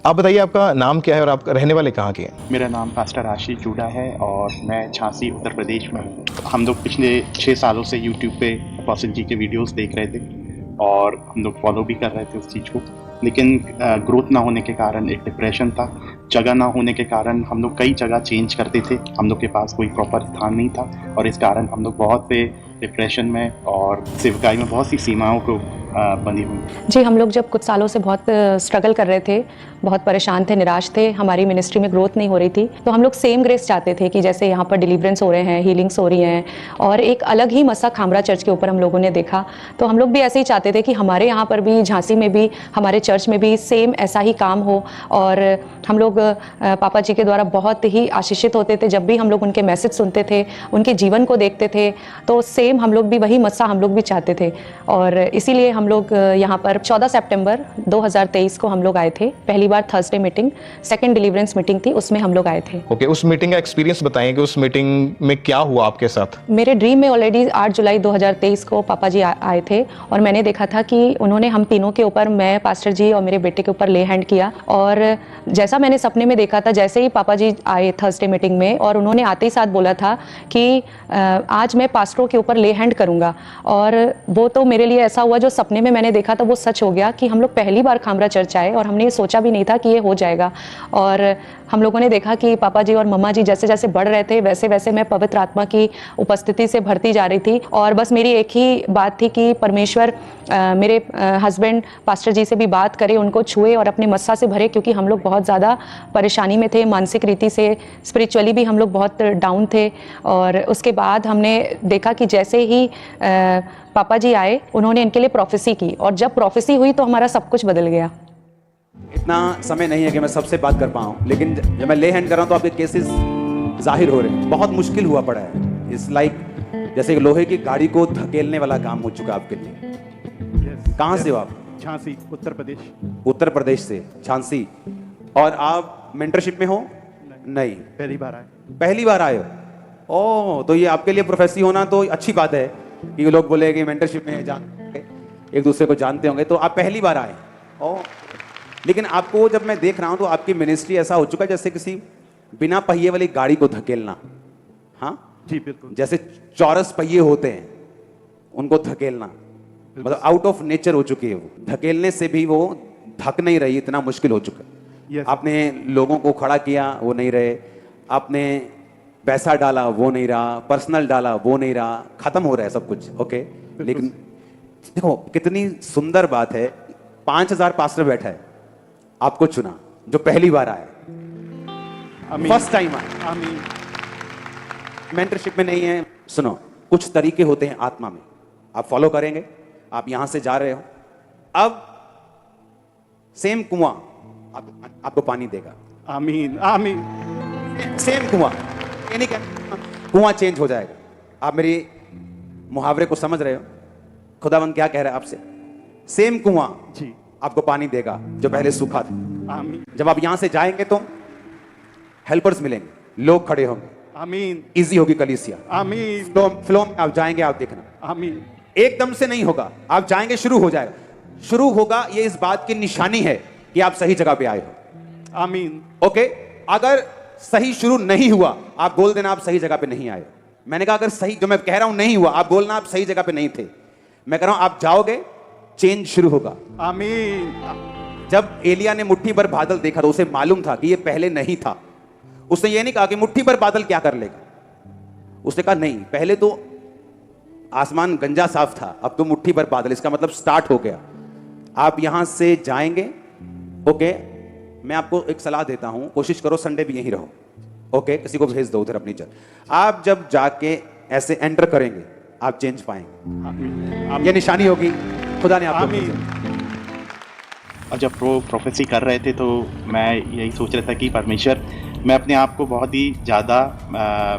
आप बताइए, आपका नाम क्या है और आप रहने वाले कहाँ के हैं? मेरा नाम पास्टर आशीष जूडा है और मैं झांसी उत्तर प्रदेश में हूँ। हम लोग पिछले 6 सालों से यूट्यूब पे अपोस्टल जी के वीडियोस देख रहे थे और हम लोग फॉलो भी कर रहे थे उस चीज़ को, लेकिन ग्रोथ ना होने के कारण एक डिप्रेशन था। जगह ना होने के कारण हम लोग कई जगह चेंज करते थे, हम लोग के पास कोई प्रॉपर स्थान नहीं था और इस कारण हम लोग बहुत से डिप्रेशन में और सेवकाई में बहुत सी सीमाओं को बंधी हुई। जी, हम लोग जब कुछ सालों से बहुत स्ट्रगल कर रहे थे, बहुत परेशान थे, निराश थे, हमारी मिनिस्ट्री में ग्रोथ नहीं हो रही थी, तो हम लोग सेम ग्रेस चाहते थे कि जैसे यहाँ पर डिलीवरेंस हो रहे हैं, हीलिंग्स हो रही हैं और एक अलग ही मसा खामरा चर्च के ऊपर हम लोगों ने देखा, तो हम लोग भी ऐसे ही चाहते थे कि हमारे यहाँ पर भी, झांसी में भी, हमारे चर्च में भी सेम ऐसा ही काम हो। और हम लोग पापा जी के द्वारा बहुत ही आशीषित होते थे। जब भी हम लोग उनके मैसेज सुनते थे, उनके जीवन को देखते थे, तो सेम हम लोग भी वही मसा हम लोग भी चाहते थे। और इसीलिए हम लोग यहाँ पर 14 सितंबर 2023 को हम लोग आए थे। पहली बार Thursday meeting, second deliverance meeting थी, उसमें हम लोग आए थे। ओके, उस मीटिंग का एक्सपीरियंस बताएं कि उस मीटिंग में क्या हुआ आपके साथ? मेरे ड्रीम में ऑलरेडी 8 जुलाई 2023 को पापा जी आए थे और मैंने देखा था कि उन्होंने हम तीनों के ऊपर, मैं, पास्टर जी और मेरे बेटे के ऊपर ले हैंड किया। और जैसा मैंने सपने में देखा था, जैसे ही पापा जी आए थर्सडे मीटिंग में और उन्होंने आते ही साथ बोला था कि आज मैं पास्टरों के ऊपर ले हैंड करूँगा, और वो तो मेरे लिए ऐसा हुआ, जो सपने में मैंने देखा था वो सच हो गया कि हम लोग पहली बार खामरा चर्च आए और हमने ये सोचा भी नहीं था कि ये हो जाएगा। और हम लोगों ने देखा कि पापा जी और मम्मा जी जैसे जैसे बढ़ रहे थे, वैसे वैसे मैं पवित्र आत्मा की उपस्थिति से भरती जा रही थी। और बस मेरी एक ही बात थी कि परमेश्वर मेरे हस्बैंड पास्टर जी से भी बात करे, उनको छुए और अपने मस्सा से भरे, क्योंकि हम लोग बहुत ज़्यादा परेशानी में थे, मानसिक रीति से, स्पिरिचुअली भी हम लोग बहुत डाउन थे। और उसके बाद हमने देखा कि जैसे ही पापा जी आए, उन्होंने इनके लिए प्रोफेसी की, और जब प्रोफेसी हुई तो हमारा सब कुछ बदल गया। इतना समय नहीं है कि मैं सबसे बात कर पाऊँ, लेकिन जब मैं ले हैंड कर रहा हूँ तो आपके केसेस जाहिर हो रहे हैं। बहुत मुश्किल हुआ पड़ा है। इट्स लाइक जैसे लोहे की गाड़ी को धकेलने वाला काम हो चुका आपके लिए। कहाँ से हो आप? झांसी उत्तर प्रदेश। उत्तर प्रदेश से, झांसी। और आप मेंटरशिप में हो? नहीं, पहली बार आए। पहली बार आए हो? ओह, तो ये आपके लिए प्रोफेसी होना तो अच्छी बात है कि लोग बोले कि मेंटरशिप में एक दूसरे को जानते होंगे। तो आप पहली बार आए। ओह, लेकिन आपको जब मैं देख रहा हूं तो आपकी मिनिस्ट्री ऐसा हो चुका है जैसे किसी बिना पहिए वाली गाड़ी को धकेलना। हाँ जी, बिल्कुल। जैसे चौरस पहिए होते हैं, उनको धकेलना, मतलब आउट ऑफ नेचर हो चुकी है वो। धकेलने से भी वो धक नहीं रही, इतना मुश्किल हो चुका है। yes. आपने लोगों को खड़ा किया, वो नहीं रहे। आपने पैसा डाला, वो नहीं रहा। पर्सनल डाला, वो नहीं रहा। खत्म हो रहा है सब कुछ। ओके, लेकिन देखो कितनी सुंदर बात है, 5000 पास्टर बैठा है, आपको चुना जो पहली बार आया, फर्स्ट टाइम आया। आमीन। मेंटरशिप में नहीं है। सुनो, कुछ तरीके होते हैं आत्मा में, आप फॉलो करेंगे। आप यहां से जा रहे हो, अब सेम कुआं आपको पानी देगा। आमीन आमीन। सेम कुआं, ये नहीं कहना कुआं चेंज हो जाएगा। आप मेरी मुहावरे को समझ रहे हो? खुदावंद क्या कह रहा है आपसे? सेम कुआं जी आपको पानी देगा जो पहले सूखा था। आमीन। जब आप यहां से जाएंगे तो हेल्पर्स मिलेंगे, लोग खड़े होंगे, आमीन। इजी होगी कलीसिया। आमीन। फ्लो में आप जाएंगे, आप देखना। आमीन। एकदम से नहीं होगा, आप जाएंगे, शुरू हो जाएगा। शुरू होगा, ये इस बात की निशानी है कि आप सही जगह पे आए हो। आमीन। ओके, अगर सही शुरू नहीं हुआ, आप बोल देना आप सही जगह पे नहीं आए। मैंने कहा अगर सही, जो मैं कह रहा हूं नहीं हुआ, आप बोलना आप सही जगह पे नहीं थे। मैं कह रहा हूं आप जाओगे, चेंज शुरू होगा। आमीन। जब एलिया ने मुट्ठी भर बादल देखा तो उसे मालूम था कि ये पहले नहीं था। उसने ये नहीं कहा कि मुट्ठी भर बादल क्या कर लेगा। उसने कहा नहीं, पहले तो आसमान गंजा साफ था, अब तो मुट्ठी भर बादल, इसका मतलब स्टार्ट हो गया। आप यहां से जाएंगे। ओके, मैं आपको एक सलाह देता हूं, कोशिश करो संडे भी यहीं रहो। ओके, किसी को भेज दो उधर अपनी चर्च। आप जब जाके ऐसे एंटर करेंगे, आप चेंज पाएंगे। ये निशानी होगी, खुदा ने आपको भेजा। जब प्रोफेसी कर रहे थे तो मैं यही सोच रहा था कि परमेश्वर, मैं अपने आप को बहुत ही ज़्यादा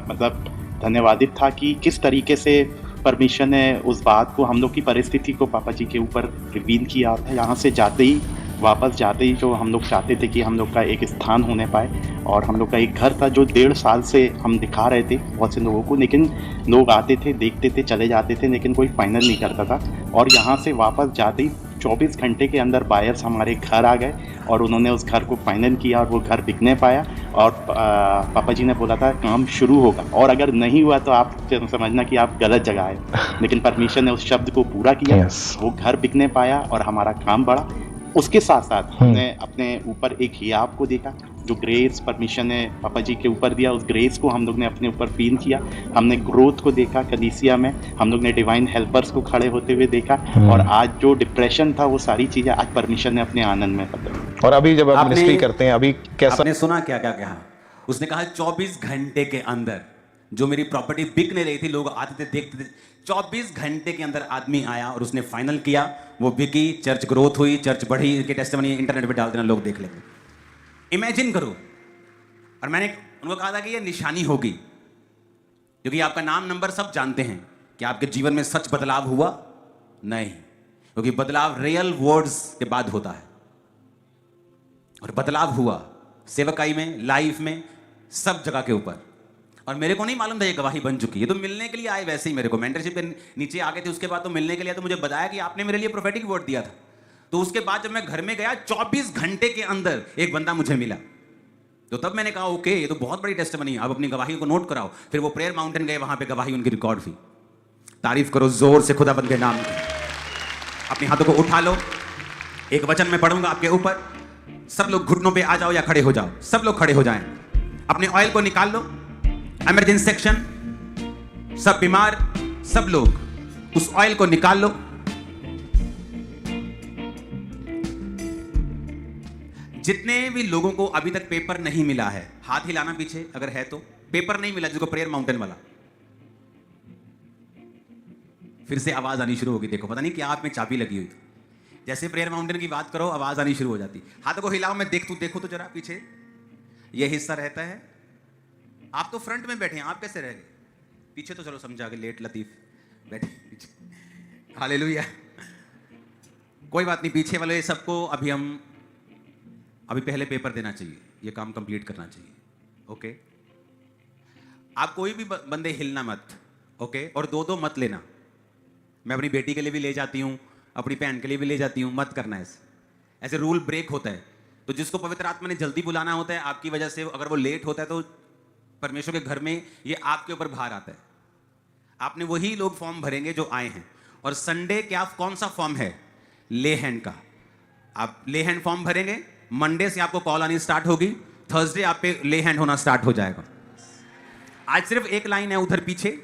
मतलब धन्यवादित था कि किस तरीके से परमेश्वर ने उस बात को, हम लोग की परिस्थिति को पापा जी के ऊपर रिवील किया था। यहाँ से जाते ही, वापस जाते ही जो हम लोग चाहते थे कि हम लोग का एक स्थान होने पाए, और हम लोग का एक घर था जो 1.5 साल से हम दिखा रहे थे बहुत से लोगों को, लेकिन लोग आते थे, देखते थे, चले जाते थे, लेकिन कोई फाइनल नहीं करता था। और यहाँ से वापस जाते ही 24 घंटे के अंदर बायर्स हमारे घर आ गए और उन्होंने उस घर को फाइनल किया और वो घर बिकने पाया। और पापा जी ने बोला था काम शुरू होगा, और अगर नहीं हुआ तो आप समझना कि आप गलत जगह आए, लेकिन परमेश्वर ने उस शब्द को पूरा किया। वो घर बिकने पाया और हमारा काम बढ़ा। उसके साथ साथ हमने अपने ऊपर एक हियाब को देखा, जो ग्रेस परमिशन ने पापा जी के ऊपर दिया, उस ग्रेस को हम लोग ने अपने ऊपर फील किया। हमने ग्रोथ को देखा कलीसिया में, हम लोग ने डिवाइन हेल्पर्स को खड़े होते हुए देखा, और आज जो डिप्रेशन था वो सारी चीज़ें आज परमिशन ने अपने आनंद में बदली। और अभी जब आप मिनिस्ट्री करते हैं, अभी कैसा? आपने सुना क्या क्या कहा? उसने कहा 24 घंटे के अंदर जो मेरी प्रॉपर्टी बिक नहीं रही थी, लोग आते थे, देखते थे, 24 घंटे के अंदर आदमी आया और उसने फाइनल किया, वो बिकी, चर्च ग्रोथ हुई, चर्च बढ़ी। इनके टेस्टिमनी इंटरनेट पे डाल देना, लोग देख लेंगे। इमेजिन करो। और मैंने उनको कहा था कि ये निशानी होगी, क्योंकि आपका नाम नंबर सब जानते हैं कि आपके जीवन में सच बदलाव हुआ नहीं, क्योंकि बदलाव रियल वर्ड्स के बाद होता है। और बदलाव हुआ सेवकाई में, लाइफ में, सब जगह के ऊपर। और मेरे को नहीं मालूम था ये गवाही बन चुकी है। ये तो मिलने के लिए आए वैसे ही, मेरे को मेंटरशिप के नीचे आ गए थे, उसके बाद तो मिलने के लिए तो मुझे बताया कि आपने मेरे लिए प्रोफेटिक वर्ड दिया था। तो उसके बाद जब मैं घर में गया 24 घंटे के अंदर एक बंदा मुझे मिला, तो तब मैंने कहा ओके, ये तो बहुत बड़ी टेस्टिमनी है, अब अपनी गवाही को नोट कराओ। फिर वो प्रेयर माउंटेन गए, वहां पे गवाही उनकी रिकॉर्ड हुई। तारीफ करो जोर से खुदाबंद के नाम की। अपने हाथों को उठा लो, एक वचन में पढ़ूंगा आपके ऊपर। सब लोग घुटनों पे आ जाओ या खड़े हो जाओ, सब लोग खड़े हो जाएं। अपने ऑयल को निकाल लो, इमरजेंसी सेक्शन, सब बीमार, सब लोग उस ऑयल को निकाल लो। जितने भी लोगों को अभी तक पेपर नहीं मिला है, हाथ हिलाना पीछे अगर है तो। पेपर नहीं मिला जिसको, प्रेयर माउंटेन वाला। फिर से आवाज आनी शुरू होगी। देखो, पता नहीं क्या आप में चाबी लगी हुई थी। जैसे प्रेयर माउंटेन की बात करो, आवाज आनी शुरू हो जाती। हाथों को हिलाओ, मैं देखो तो जरा पीछे ये हिस्सा रहता है। आप तो फ्रंट में बैठे हैं, आप कैसे रह गए पीछे? तो चलो समझा के, लेट लतीफ बैठे पीछे। हालेलुया। कोई बात नहीं, पीछे वाले सबको अभी पहले पेपर देना चाहिए, ये काम कंप्लीट करना चाहिए। ओके, आप कोई भी बंदे हिलना मत। ओके, और दो मत लेना। मैं अपनी बेटी के लिए भी ले जाती हूँ, अपनी बहन के लिए भी ले जाती हूँ, मत करना ऐसे रूल ब्रेक होता है। तो जिसको पवित्र आत्मा ने जल्दी बुलाना होता है, आपकी वजह से अगर वो लेट होता है तो परमेश्वर के घर में ये आपके ऊपर भार आता है। आपने वही लोग फॉर्म भरेंगे जो आए हैं। और संडे क्या, कौन सा फॉर्म है? ले हैंड का। आप ले हैंड फॉर्म भरेंगे, मंडे से आपको कॉल आनी स्टार्ट होगी, थर्सडे आप पे ले हैंड होना स्टार्ट हो जाएगा। आज सिर्फ एक लाइन है उधर पीछे,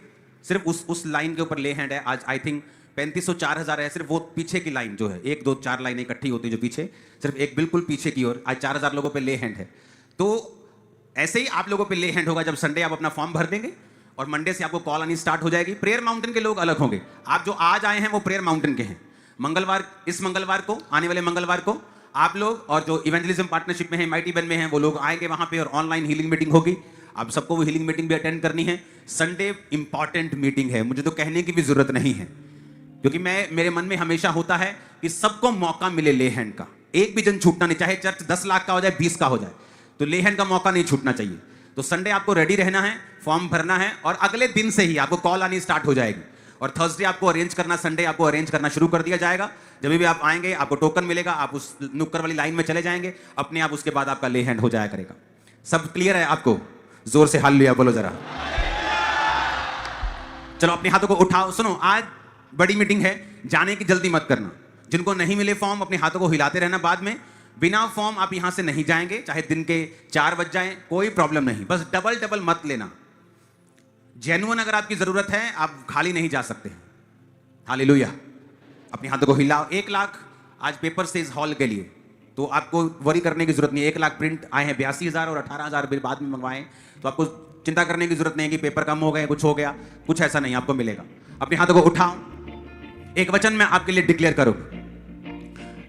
सिर्फ उस लाइन के ऊपर ले हैंड है। आज आई थिंक 3500 4000 है, सिर्फ वो पीछे की लाइन जो है, 1 2 4 लाइनें इकट्ठी होती है जो पीछे, सिर्फ एक बिल्कुल पीछे की ओर आज 4000 लोगों पे ले हैंड है। तो ऐसे ही आप लोगों पे ले हैंड होगा जब संडे आप अपना फॉर्म भर देंगे और मंडे से आपको कॉल आनी स्टार्ट हो जाएगी। प्रेयर माउंटेन के लोग अलग होंगे। आप जो आज आए हैं वो प्रेयर माउंटेन के हैं। मंगलवार, इस मंगलवार को, आने वाले मंगलवार को आप लोग, और जो इवेंजलिज्म पार्टनरशिप में है, माइटी बन में हैं, वो लोग आएंगे वहां पे और ऑनलाइन हीलिंग मीटिंग होगी। आप सबको वो हीलिंग मीटिंग भी अटेंड करनी है। संडे इंपॉर्टेंट मीटिंग है, मुझे तो कहने की भी जरूरत नहीं है, क्योंकि मेरे मन में हमेशा होता है कि सबको मौका मिले ले हैंड का। एक भी जन छूटना नहीं, चाहे चर्च 10 लाख का हो जाए, 20 का हो जाए, तो ले हैंड का मौका नहीं छूटना चाहिए। तो संडे आपको रेडी रहना है, फॉर्म भरना है, और अगले दिन से ही आपको कॉल आनी स्टार्ट हो जाएगी। और थर्सडे आपको अरेंज करना, संडे आपको अरेंज करना शुरू कर दिया जाएगा। जब भी आप आएंगे आपको टोकन मिलेगा, आप उस नुक्कर वाली लाइन में चले जाएंगे, अपने आप उसके बाद आपका ले हैंड हो जाया करेगा। सब क्लियर है आपको? जोर से हालेलुया बोलो जरा। चलो अपने हाथों को उठाओ। सुनो, आज बड़ी मीटिंग है, जाने की जल्दी मत करना। जिनको नहीं मिले फॉर्म, अपने हाथों को हिलाते रहना। बाद में बिना फॉर्म आप यहां से नहीं जाएंगे, चाहे दिन के 4 बज जाएं, कोई प्रॉब्लम नहीं। बस डबल मत लेना। जेन्युइन अगर आपकी जरूरत है, आप खाली नहीं जा सकते हैं। हालेलुया। अपने हाथों को हिलाओ। 1 लाख आज पेपर से इस हॉल के लिए, तो आपको वरी करने की जरूरत नहीं है। 1 लाख प्रिंट आए हैं, 82,000 और 18,000 बिल बाद में मंगवाएं, तो आपको चिंता करने की जरूरत नहीं है कि पेपर कम हो गए, कुछ हो गया, कुछ ऐसा नहीं, आपको मिलेगा। अपने हाथों को उठाओ, एक वचन मैं आपके लिए डिक्लेयर करूं।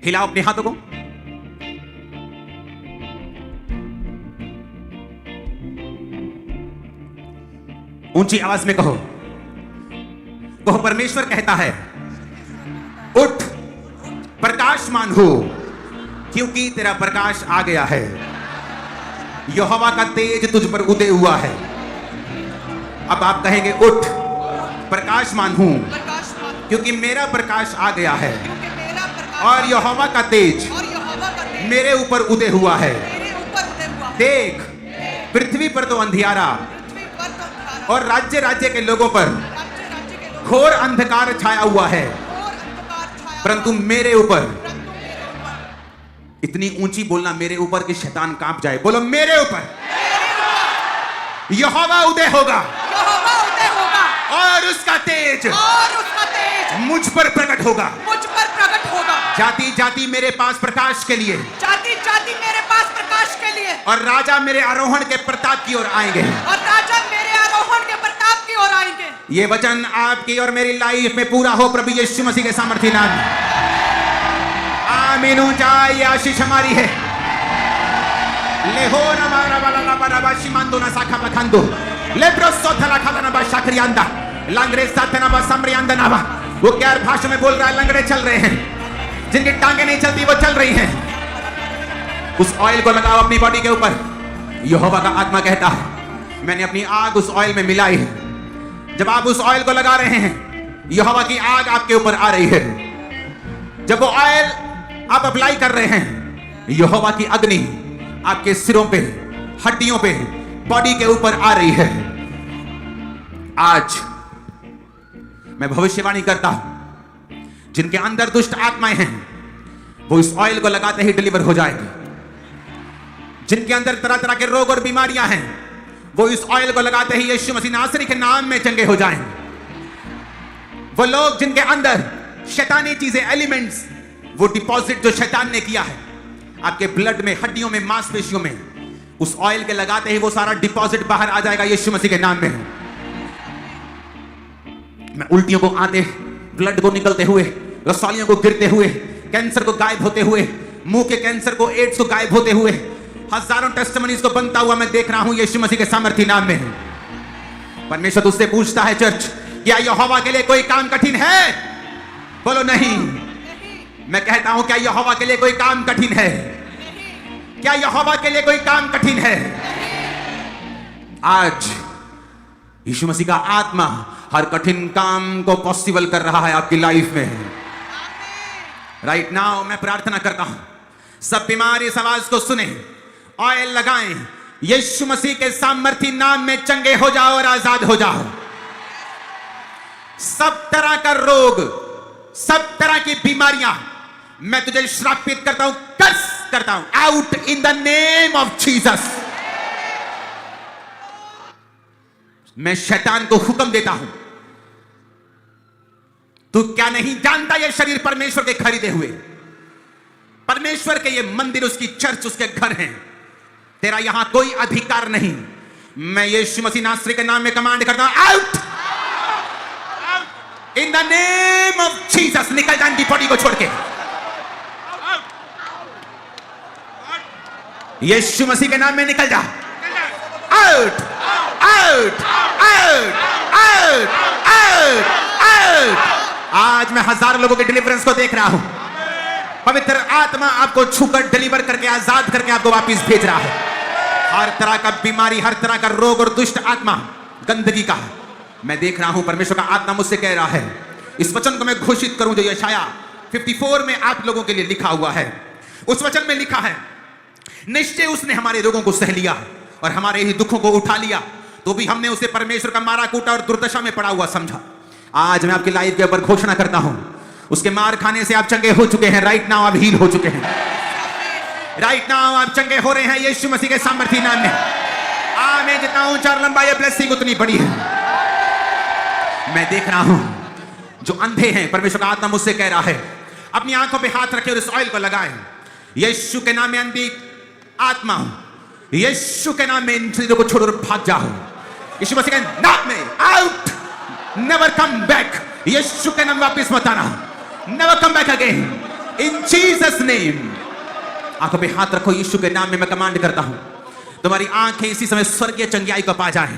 हिलाओ अपने हाथों को, ऊंची आवाज में कहो, कहो परमेश्वर कहता है उठ प्रकाशमान हो, क्योंकि तेरा प्रकाश आ गया है। यहोवा का तेज तुझ पर उदय हुआ है। अब आप कहेंगे उठ प्रकाशमान हूं, क्योंकि मेरा प्रकाश आ गया है और यहोवा का तेज मेरे ऊपर उदय हुआ है। देख पृथ्वी पर तो अंधियारा और राज्य राज्य के लोगों पर घोर अंधकार छाया हुआ है, परंतु मेरे ऊपर, इतनी ऊंची बोलना मेरे ऊपर कि शैतान कांप जाए, बोलो मेरे ऊपर यहोवा उदय होगा और उसका तेज मुझ पर प्रकट होगा। जाति जाति मेरे पास प्रकाश के लिए, जाति जाति मेरे पास प्रकाश के लिए, और राजा मेरे आरोहण के प्रताप की ओर आएंगे, और राजा मेरे आरोहण के प्रताप की ओर आएंगे। ये वचन आपकी और मेरी लाइफ में पूरा हो प्रभु यीशु मसीह के सामर्थ्य नाम में। आमीन। ऊंचाई आशीष हमारी है। लेहो नमारा वाला लाबारा बाशिमांदो ना साखा बखांदो लेब्रोसो थला खाला ना बाशाक्रियांदा लंगरे साथना बा समरियांदा ना बा। वो गैर भाषा में बोल रहा है, लंगड़े चल रहे हैं, जिनकी टांगे नहीं चलती वो चल रही हैं। उस ऑयल को लगाओ अपनी बॉडी के ऊपर। यहोवा का आत्मा कहता है मैंने अपनी आग उस ऑयल में मिलाई है। जब आप उस ऑयल को लगा रहे हैं, यहोवा की आग आपके ऊपर आ रही है। जब वो ऑयल आप अप्लाई कर रहे हैं, यहोवा की अग्नि आपके सिरों पे, हड्डियों पे, बॉडी के ऊपर आ रही है। आज मैं भविष्यवाणी करता हूं, जिनके अंदर दुष्ट आत्माएं हैं वो इस ऑयल को लगाते ही डिलीवर हो जाएंगे। जिनके अंदर तरह तरह के रोग और बीमारियां हैं वो इस ऑयल को लगाते ही यीशु मसीह नासरी के नाम में चंगे हो जाएंगे। वो लोग जिनके अंदर शैतानी चीजें, एलिमेंट्स, वो डिपॉजिट जो शैतान ने किया है आपके ब्लड में, हड्डियों में, मांसपेशियों में, उस ऑयल के लगाते ही वो सारा डिपॉजिट बाहर आ जाएगा यीशु मसीह के नाम में। मैं उल्टियों को आते, ब्लड को निकलते हुए, रसौलियों को गिरते हुए, कैंसर को गायब होते हुए, मुंह के कैंसर को, एड्स को गायब होते हुए, हजारों टेस्टिमनीज को बनता हुआ मैं देख रहा हूं यीशु मसीह के सामर्थ्य नाम में। परमेश्वर तुझसे पूछता है चर्च, क्या यहोवा के लिए कोई काम कठिन है? बोलो नहीं। मैं कहता हूं क्या यहोवा के लिए कोई काम कठिन है? क्या यहोवा के लिए कोई काम कठिन है? आज यीशु मसीह का आत्मा हर कठिन काम को पॉसिबल कर रहा है आपकी लाइफ में। राइट नाउ मैं प्रार्थना करता हूं, सब बीमार इस आवाज को सुने, ऑयल लगाएं, यीशु मसीह के सामर्थ्य नाम में चंगे हो जाओ और आजाद हो जाओ। सब तरह का रोग, सब तरह की बीमारियां मैं तुझे श्रापित करता हूं, कर्स करता हूं, out in the name of Jesus. मैं शैतान को हुक्म देता हूं, तू क्या नहीं जानता ये शरीर परमेश्वर के खरीदे हुए, परमेश्वर के ये मंदिर, उसकी चर्च, उसके घर हैं। तेरा यहां कोई अधिकार नहीं। मैं यीशु मसीह नासरी के नाम में कमांड करता हूं, out in the name of Jesus. निकल जा इनकी बॉडी को छोड़ के, यीशु मसीह के नाम में निकल जा। Out out out out out out. आज मैं हजारों लोगों के डिलीवरेंस को देख रहा हूं। पवित्र आत्मा आपको छूकर, डिलीवर करके, आजाद करके आपको वापस भेज रहा है। हर तरह का बीमारी, हर तरह का रोग और दुष्ट आत्मा, गंदगी का मैं देख रहा हूं। परमेश्वर का आत्मा मुझसे कह रहा है इस वचन को मैं घोषित करूं जो यशाया 54 में आप लोगों के लिए लिखा हुआ है। उस वचन में लिखा है, निश्चय उसने हमारे रोगों को सह लिया और हमारे ही दुखों को उठा लिया, तो भी हमने उसे परमेश्वर का मारा कूटा और दुर्दशा में पड़ा हुआ समझा। आज मैं आपकी लाइफ के ऊपर घोषणा करता हूं, उसके मार खाने से आप चंगे हो चुके हैं। राइट नाउ आप हील हो चुके हैं। राइट नाउ आप चंगे हो रहे हैं यीशु मसीह के सामर्थ्य नाम में। आमीन। जितना ऊंचा और लंबा ये ब्लेसिंग उतनी बड़ी है। मैं देख रहा हूं जो अंधे हैं, परमेश्वर का आत्मा मुझसे कह रहा है अपनी आंखों पे हाथ रखे और इस ऑयल को लगाएं। यीशु के नाम में अंधी आत्मा, यीशु के नाम में इन चीजों को छोड़ो और भाग जाओ। यीशु मसीह के नाम में आउट, नेवर कम बैक। यीशु के नाम वापस मत आना, never come back again in Jesus name. आंखों पे हाथ रखो, यीशु के नाम में मैं कमांड करता हूं तुम्हारी आंखें इसी समय स्वर्गीय चंगियाई को पा जाएं।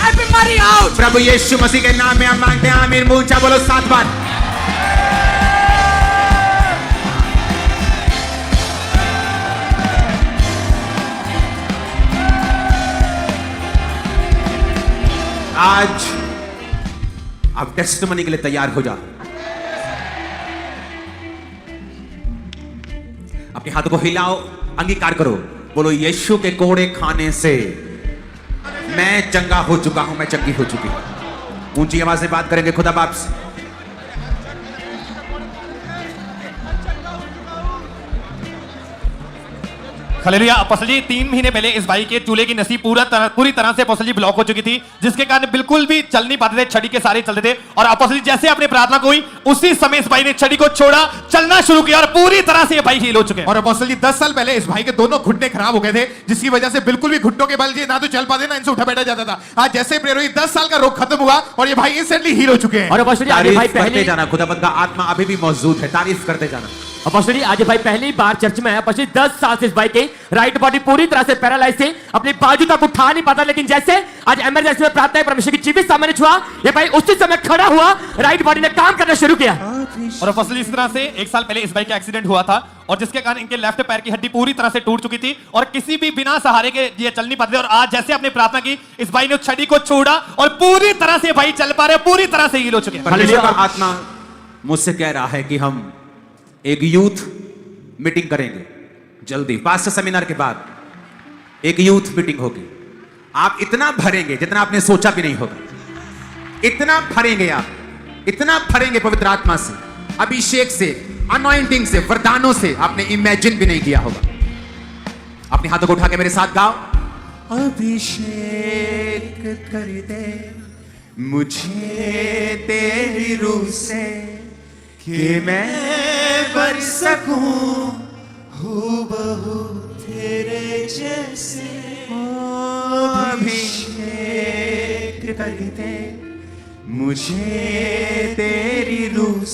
and बीमारी out. प्रभु यीशु मसीह के नाम में हम मांगते हैं आमीन। मुंह ऊंचा बोलो 7 बार। आज आप टेस्टमनी के लिए तैयार हो जाओ। अपने हाथों को हिलाओ, अंगीकार करो, बोलो यीशु के कोड़े खाने से मैं चंगा हो चुका हूं, मैं चंगी हो चुकी हूं। ऊंची आवाज से बात करेंगे खुदा बाप से। हालेलुया। अपोस्टल जी 3 महीने पहले इस भाई के चूल्हे की नसी पूरी तरह से अपोस्टल जी ब्लॉक हो चुकी थी, जिसके कारण बिल्कुल भी चल नहीं पाते थे, छड़ी के सारे चलते थे। और अपोस्टल जी जैसे अपनी प्रार्थना को हुई उसी समय इस भाई ने छड़ी को छोड़ा, चलना शुरू किया और पूरी तरह से ये भाई हील हो चुके हैं। और अपोस्टल जी 10 साल पहले इस भाई के दोनों घुटने खराब हो गए थे, जिसकी वजह से बिल्कुल भी घुटनों के बल ना तो चल पाते ना इनसे उठा बैठा जाता था। आज जैसे प्रेयर हुई 10 साल का रोग खत्म हुआ और ये भाई इंस्टेंटली हील हो चुके हैं। और अपोस्टल जी आज भाई पहले जाना, खुदाबंद का आत्मा अभी भी मौजूद है, तारीफ करते जाना। अपोस्टल जी आज भाई पहली बार चर्च में आया। अपोस्टल जी 10 साल से इस भाई के राइट बॉडी पूरी तरह से पैरालाइज थे, अपनी बाजू तक उठा नहीं पाता, लेकिन जैसे आज इमरजेंसी में प्रार्थना परमेश्वर की चीज सामने छुआ, ये भाई उसी समय खड़ा हुआ, राइट बॉडी ने काम करना शुरू किया। और अपोस्टल जी इस तरह से 1 साल पहले इस भाई का एक्सीडेंट हुआ था और जिसके कारण इनके लेफ्ट पैर की हड्डी पूरी तरह से टूट चुकी थी और किसी भी बिना सहारे के ये चल नहीं पाते थे। और आज जैसे अपने प्रार्थना की, इस भाई ने उस छड़ी को छोड़ा और पूरी तरह से भाई चल पा रहे, पूरी तरह से हील हो चुके हैं। परमेश्वर का आत्मा मुझसे कह रहा है कि हम एक यूथ मीटिंग करेंगे जल्दी, पास्टर सेमिनार के बाद एक यूथ मीटिंग होगी। आप इतना भरेंगे जितना आपने सोचा भी नहीं होगा, इतना भरेंगे आप, इतना भरेंगे पवित्र आत्मा से, अभिषेक से, अनॉइंटिंग से, वरदानों से, आपने इमेजिन भी नहीं किया होगा। अपने हाथों को उठा के मेरे साथ गाओ। अभिषेक कर दे मुझे तेरी रूह से कि मैं बर सकूं हूबहू तेरे जैसे। अभिषेक कर दे मुझे तेरी रूह